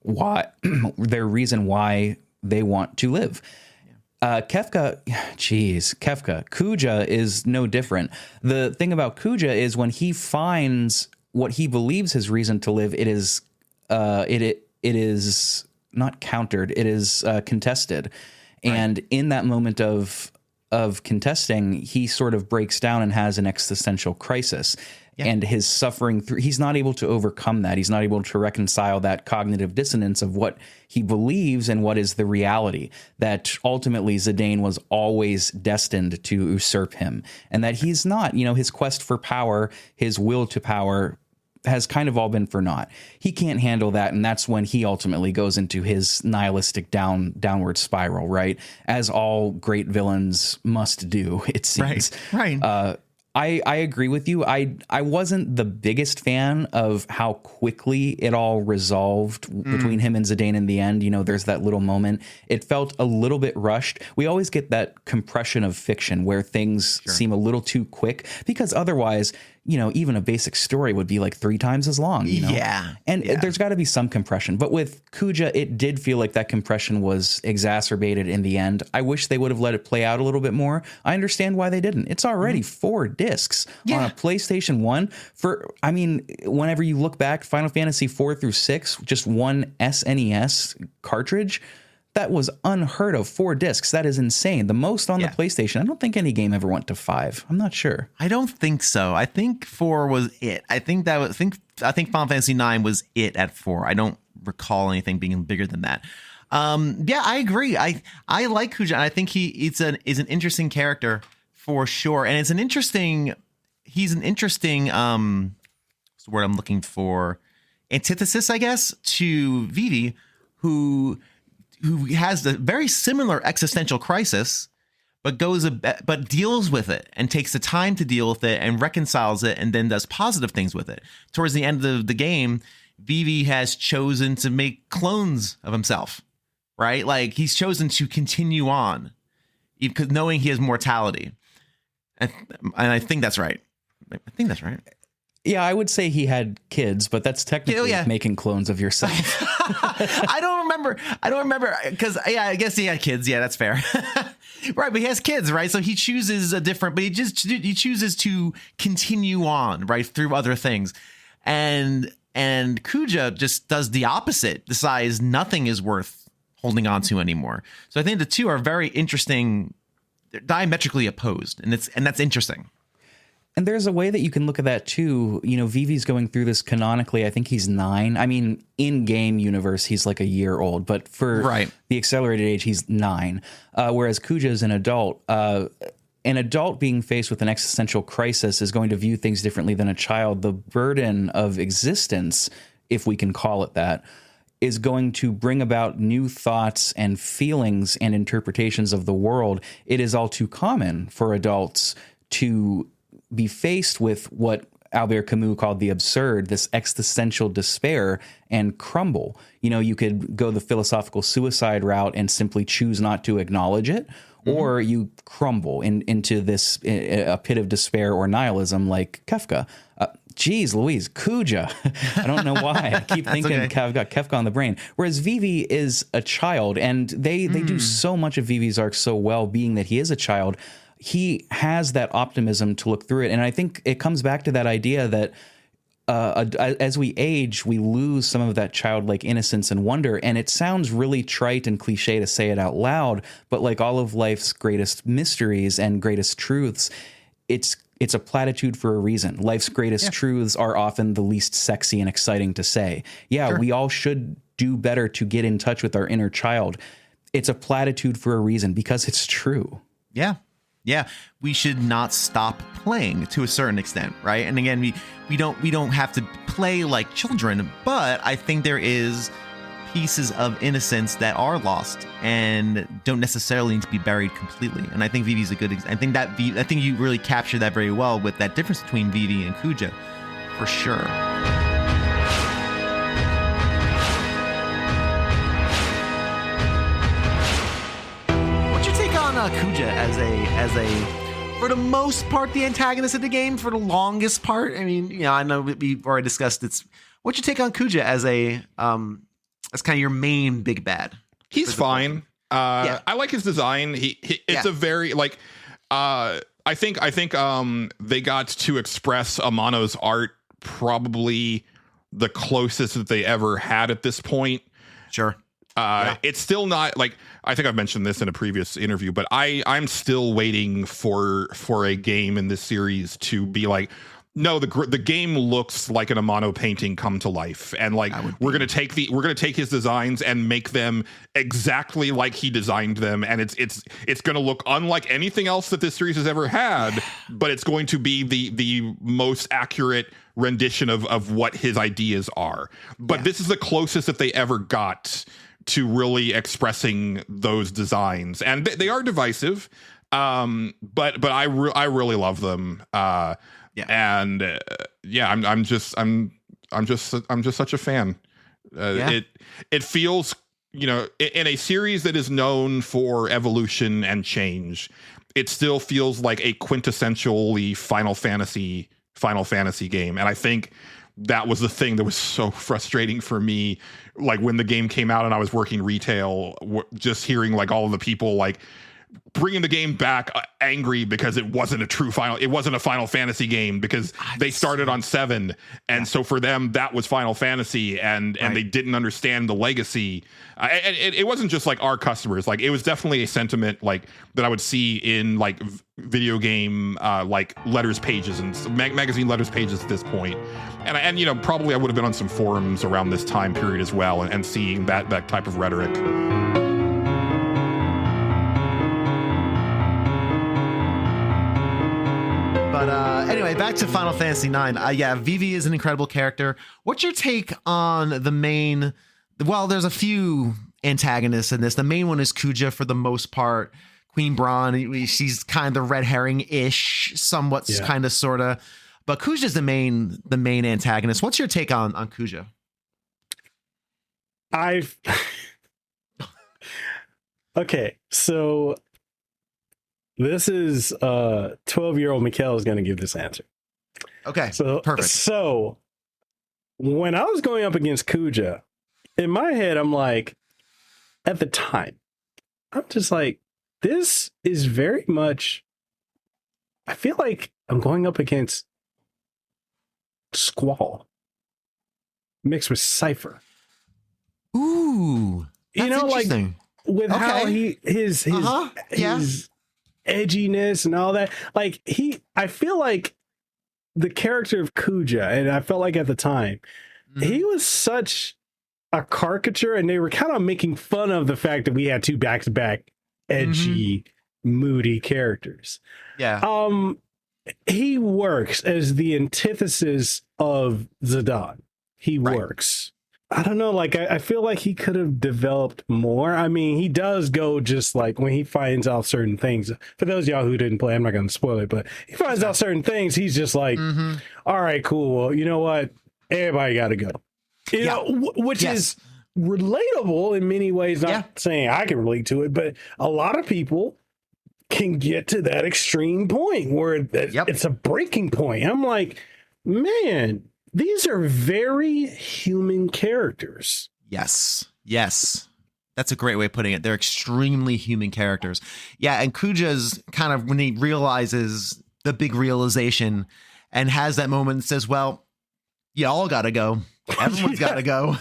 why they want to live. Kuja is no different. The thing about Kuja is when he finds what he believes his reason to live, it is not countered, it is contested. Right. And in that moment of contesting, he sort of breaks down and has an existential crisis. Yeah. And his suffering through, he's not able to overcome that. He's not able to reconcile that cognitive dissonance of what he believes and what is the reality, that ultimately Zidane was always destined to usurp him, and that he's not, you know, his quest for power, his will to power has kind of all been for naught. He can't handle that, and that's when he ultimately goes into his nihilistic downward spiral, right? As all great villains must do, it seems. Right. I agree with you. I wasn't the biggest fan of how quickly it all resolved between him and Zidane in the end. You know, there's that little moment. It felt a little bit rushed. We always get that compression of fiction where things seem a little too quick, because otherwise, you know, even a basic story would be like 3 times as long, you know? Yeah. And there's got to be some compression. But with Kuja, it did feel like that compression was exacerbated in the end. I wish they would have let it play out a little bit more. I understand why they didn't. It's already 4 discs on a PlayStation 1. Whenever you look back, Final Fantasy 4 through 6, just one SNES cartridge. That was unheard of. 4 discs. That is insane. The most on the PlayStation. I don't think any game ever went to 5. I'm not sure. I don't think so. I think 4 was it. I think Final Fantasy 9 was it at 4. I don't recall anything being bigger than that. I agree. I like Kuja, and I think is an interesting character for sure. And he's an interesting what's the word I'm looking for? Antithesis, I guess, to Vivi, who has a very similar existential crisis, but deals with it and takes the time to deal with it and reconciles it and then does positive things with it. Towards the end of the game, Vivi has chosen to make clones of himself, right? Like, he's chosen to continue on, because knowing he has mortality. And I think that's right. Yeah, I would say he had kids, but that's technically making clones of yourself. I don't remember because I guess he had kids. Yeah, that's fair. Right, but he has kids, right? So he chooses but he chooses to continue on, right, through other things. And Kuja just does the opposite, decides nothing is worth holding on to anymore. So I think the two are very interesting. They're diametrically opposed, and that's interesting. And there's a way that you can look at that too. You know, Vivi's going through this canonically. I think he's 9. I mean, in game universe, he's like a year old, but for the accelerated age, he's 9. Whereas Kuja is an adult. An adult being faced with an existential crisis is going to view things differently than a child. The burden of existence, if we can call it that, is going to bring about new thoughts and feelings and interpretations of the world. It is all too common for adults to be faced with what Albert Camus called the absurd, this existential despair, and crumble. You know, you could go the philosophical suicide route and simply choose not to acknowledge it, or you crumble into this a pit of despair or nihilism like Kafka. Geez Louise, Kuja. I don't know why. I keep thinking I've got Kafka on the brain. Whereas Vivi is a child, and they do so much of Vivi's arc so well, being that he is a child. He has that optimism to look through it. And I think it comes back to that idea that as we age, we lose some of that childlike innocence and wonder. And it sounds really trite and cliche to say it out loud, but like all of life's greatest mysteries and greatest truths, it's a platitude for a reason. Life's greatest truths are often the least sexy and exciting to say. We all should do better to get in touch with our inner child. It's a platitude for a reason, because it's true. Yeah, we should not stop playing to a certain extent, right? And again, we don't have to play like children, but I think there is pieces of innocence that are lost and don't necessarily need to be buried completely. And I think Vivi's a good I think you really captured that very well with that difference between Vivi and Kuja, for sure. Kuja as a for the most part the antagonist of the game, for the longest part. I mean, you know, I know we've already discussed it's. What's your take on Kuja as as kind of your main big bad? He's fine. I like his design. It's a very like I think they got to express Amano's art probably the closest that they ever had at this point. Sure. It's still not like, I think I've mentioned this in a previous interview, but I'm still waiting for a game in this series to be like No, the game looks like an Amano painting come to life, and like we're gonna take his designs and make them exactly like he designed them, and it's gonna look unlike anything else that this series has ever had, but it's going to be the most accurate rendition of what his ideas are. But this is the closest that they ever got to really expressing those designs, and they are divisive, but I really love them. And I'm just such a fan. It feels, in a series that is known for evolution and change, it still feels like a quintessentially Final Fantasy game. And I think that was the thing that was so frustrating for me, like when the game came out and I was working retail, just hearing like all of the people like bringing the game back angry because it wasn't a Final Fantasy game, because they started on 7, and so for them that was Final Fantasy, and they didn't understand the legacy. And it wasn't just like our customers, like it was definitely a sentiment like that I would see in like video game like letters pages and magazine letters pages at this point. And probably I would have been on some forums around this time period as well, and seeing that type of rhetoric. But anyway, back to Final Fantasy IX. Vivi is an incredible character. What's your take on the main? Well, there's a few antagonists in this. The main one is Kuja for the most part. Queen Braun, she's kind of the red herring-ish, somewhat, kind of, sort of. But Kuja's the main antagonist. What's your take on Kuja? Okay, so this is 12-year-old Mekel is going to give this answer. Okay, so perfect. So when I was going up against Kuja, in my head, I'm like, at the time, I'm just like, this is very much, I feel like I'm going up against Squall mixed with Cypher. Ooh, that's interesting. Like with how his edginess and all that, like I feel like the character of Kuja, and I felt like at the time he was such a caricature, and they were kind of making fun of the fact that we had two back-to-back edgy, moody characters. He works as the antithesis of Zidane. He works. I don't know, like I feel like he could have developed more. I mean, he does go just like when he finds out certain things. For those of y'all who didn't play, I'm not going to spoil it, but he finds out certain things. He's just like, all right, cool. Well, you know what? Everybody got to go. You know, which is relatable in many ways. Not saying I can relate to it, but a lot of people can get to that extreme point where it's a breaking point. I'm like, man, these are very human characters. Yes. That's a great way of putting it. They're extremely human characters. Yeah, and Kuja's kind of, when he realizes the big realization and has that moment and says, well, you all got to go. Everyone's got to go.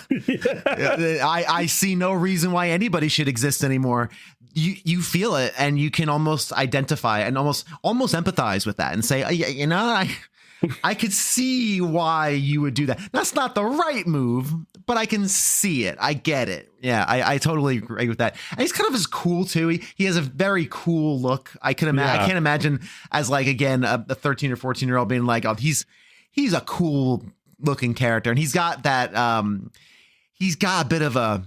I see no reason why anybody should exist anymore. You feel it, and you can almost identify and almost empathize with that and say, I could see why you would do that. That's not the right move, but I can see it. I get it. Yeah, I totally agree with that. And he's kind of as cool too. He has a very cool look. I can't imagine as like, again, a 13 or 14-year-old being like, oh, he's a cool looking character, and he's got that he's got a bit of a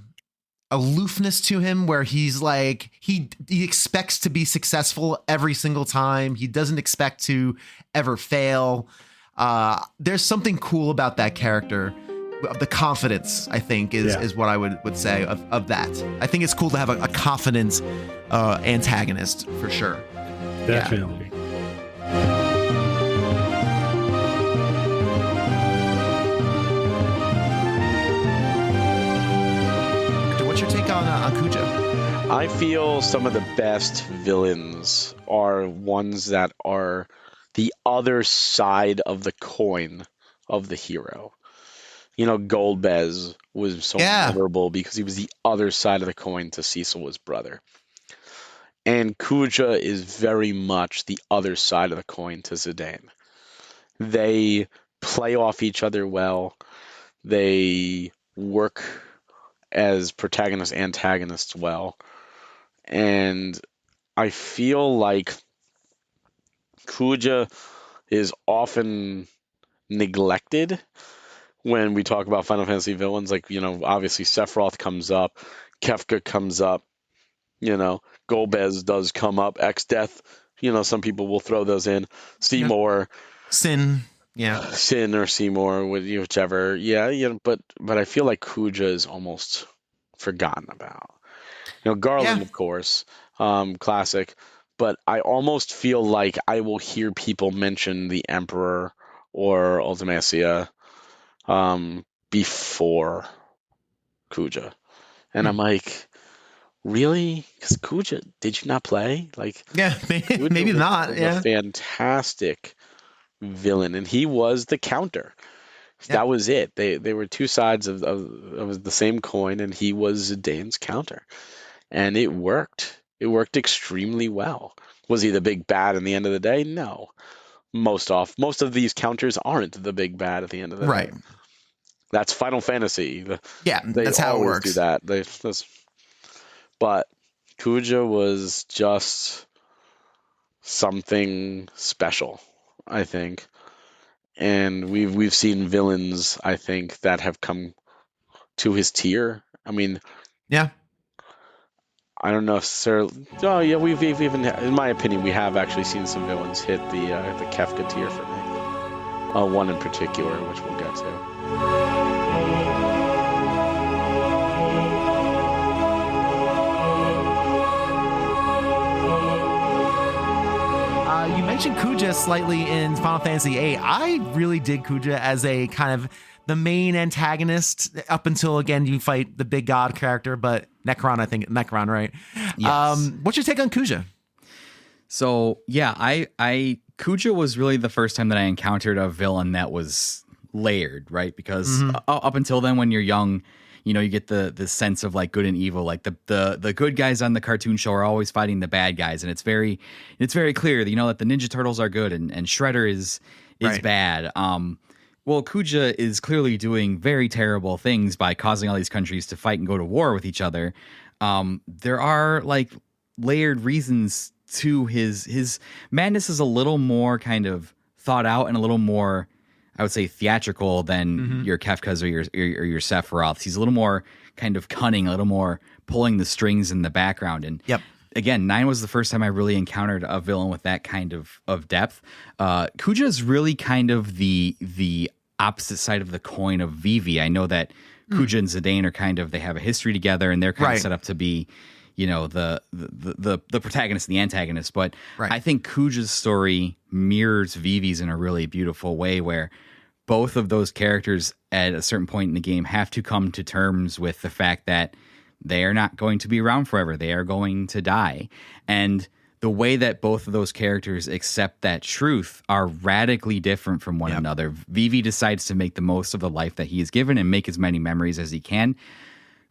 aloofness to him where he's like he expects to be successful every single time. He doesn't expect to ever fail. There's something cool about that character. The confidence, I think, is what I would say of that. I think it's cool to have a confident antagonist for sure. Definitely. What's your take on Kuja? I feel some of the best villains are ones that are the other side of the coin of the hero. You know, Goldbez was so memorable because he was the other side of the coin to Cecil, his brother. And Kuja is very much the other side of the coin to Zidane. they play off each other well. They work as protagonists, antagonists well. And I feel like Kuja is often neglected when we talk about Final Fantasy villains. Like, obviously Sephiroth comes up, Kefka comes up, Golbez does come up, X-Death, some people will throw those in. Seymour. Sin. Yeah. Sin or Seymour, whichever. Yeah, but I feel like Kuja is almost forgotten about. Garland, of course, classic. But I almost feel like I will hear people mention the Emperor or Ultimacia before Kuja. And I'm like, really? Because Kuja, did you not play? Like, yeah, maybe not. A fantastic villain, and he was the counter. That was it. They were two sides of the same coin, and he was Zidane's counter, and it worked. It worked extremely well. Was he the big bad in the end of the day? No. Most of these counters aren't the big bad at the end of the day. That's Final Fantasy. That's how it works. Do that. But Kuja was just something special, I think. And we've seen villains, I think, that have come to his tier. I mean, I don't know if we've even, in my opinion, we have actually seen some villains hit the Kefka tier for me. One in particular, which we'll get to. You mentioned Kuja slightly in Final Fantasy VIII. I really dig Kuja as a kind of the main antagonist up until, again, you fight the big god character, but Necron, right? Yes. What's your take on Kuja? So, Kuja was really the first time that I encountered a villain that was layered, right? Because up until then, when you're young, you get the sense of like good and evil. Like the good guys on the cartoon show are always fighting the bad guys, and it's very clear that that the Ninja Turtles are good and Shredder is bad. Well, Kuja is clearly doing very terrible things by causing all these countries to fight and go to war with each other. There are like layered reasons to his madness is a little more kind of thought out and a little more, I would say, theatrical than your Kefkas or your Sephiroths. He's a little more kind of cunning, a little more pulling the strings in the background. And again, 9 was the first time I really encountered a villain with that kind of depth. Kuja is really kind of the opposite side of the coin of Vivi. I know that Kuja and Zidane are kind of, they have a history together, and they're kind of set up to be, the protagonist and the antagonist. But I think Kuja's story mirrors Vivi's in a really beautiful way, where both of those characters at a certain point in the game have to come to terms with the fact that they are not going to be around forever. They are going to die. And the way that both of those characters accept that truth are radically different from one another. Vivi decides to make the most of the life that he is given and make as many memories as he can.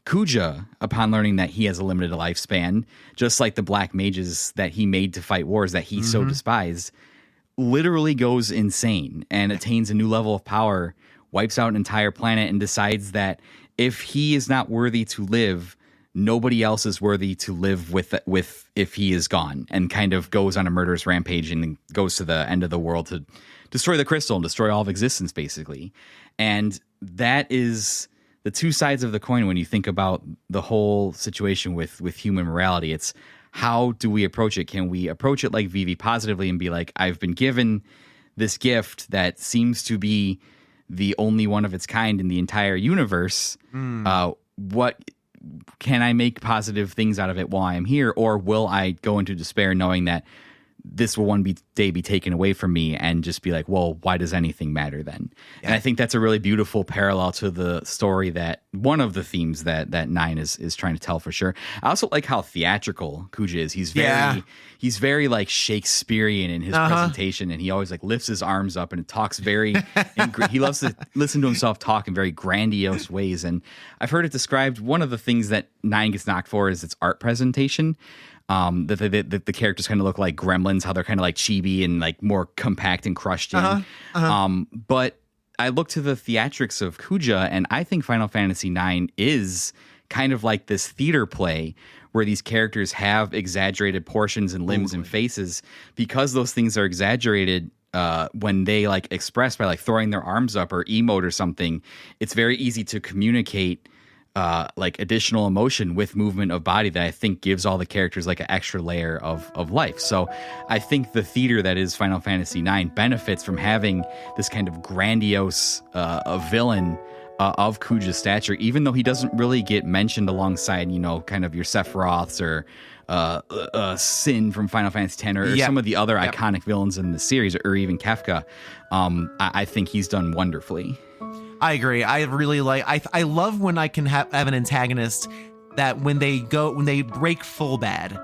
Kuja, upon learning that he has a limited lifespan, just like the black mages that he made to fight wars that he so despised, literally goes insane and attains a new level of power, wipes out an entire planet, and decides that if he is not worthy to live, nobody else is worthy to live with if he is gone, and kind of goes on a murderous rampage and goes to the end of the world to destroy the crystal and destroy all of existence, basically. And that is the two sides of the coin when you think about the whole situation with human morality. It's how do we approach it? Can we approach it like Vivi positively and be like, I've been given this gift that seems to be the only one of its kind in the entire universe. What can I make positive things out of it while I'm here? Or will I go into despair knowing that this will one day be taken away from me, and just be like, well, why does anything matter then? And I think that's a really beautiful parallel to the story, that one of the themes that 9 is trying to tell, for sure. I also like how theatrical Kuja is. He's very like Shakespearean in his presentation, and he always like lifts his arms up and talks very, he loves to listen to himself talk in very grandiose ways. And I've heard it described, one of the things that 9 gets knocked for is its art presentation. That the characters kind of look like gremlins, how they're kind of like chibi and like more compact and crushed in. But I look to the theatrics of Kuja, and I think Final Fantasy IX is kind of like this theater play where these characters have exaggerated portions and limbs and faces. Because those things are exaggerated, when they like express by like throwing their arms up or emote or something, it's very easy to communicate like additional emotion with movement of body that I think gives all the characters like an extra layer of life. So I think the theater that is Final Fantasy IX benefits from having this kind of grandiose villain of Kuja's stature, even though he doesn't really get mentioned alongside, you know, kind of your Sephiroths or Sin from Final Fantasy X or some of the other iconic villains in the series, or even Kefka. I think he's done wonderfully. I agree. I really like. I love when I can have an antagonist that when they break full bad,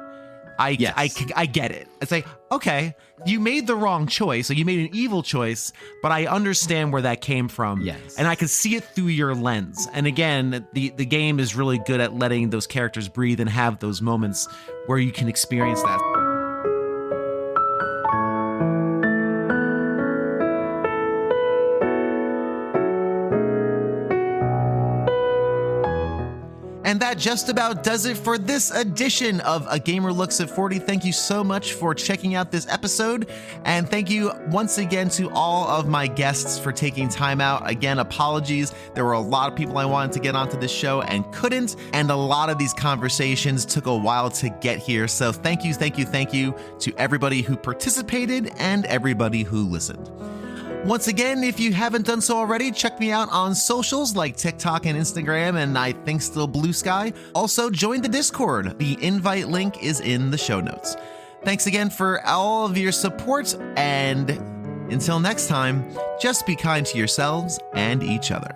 I get it. It's like, okay, you made the wrong choice, or you made an evil choice, but I understand where that came from. Yes. And I can see it through your lens. And again, the game is really good at letting those characters breathe and have those moments where you can experience that. And that just about does it for this edition of A Gamer Looks at 40. Thank you so much for checking out this episode. And thank you once again to all of my guests for taking time out. Again, apologies. There were a lot of people I wanted to get onto this show and couldn't. And a lot of these conversations took a while to get here. So thank you to everybody who participated and everybody who listened. Once again, if you haven't done so already, check me out on socials like TikTok and Instagram, and I think still BlueSky. Also, join the Discord. The invite link is in the show notes. Thanks again for all of your support, and until next time, just be kind to yourselves and each other.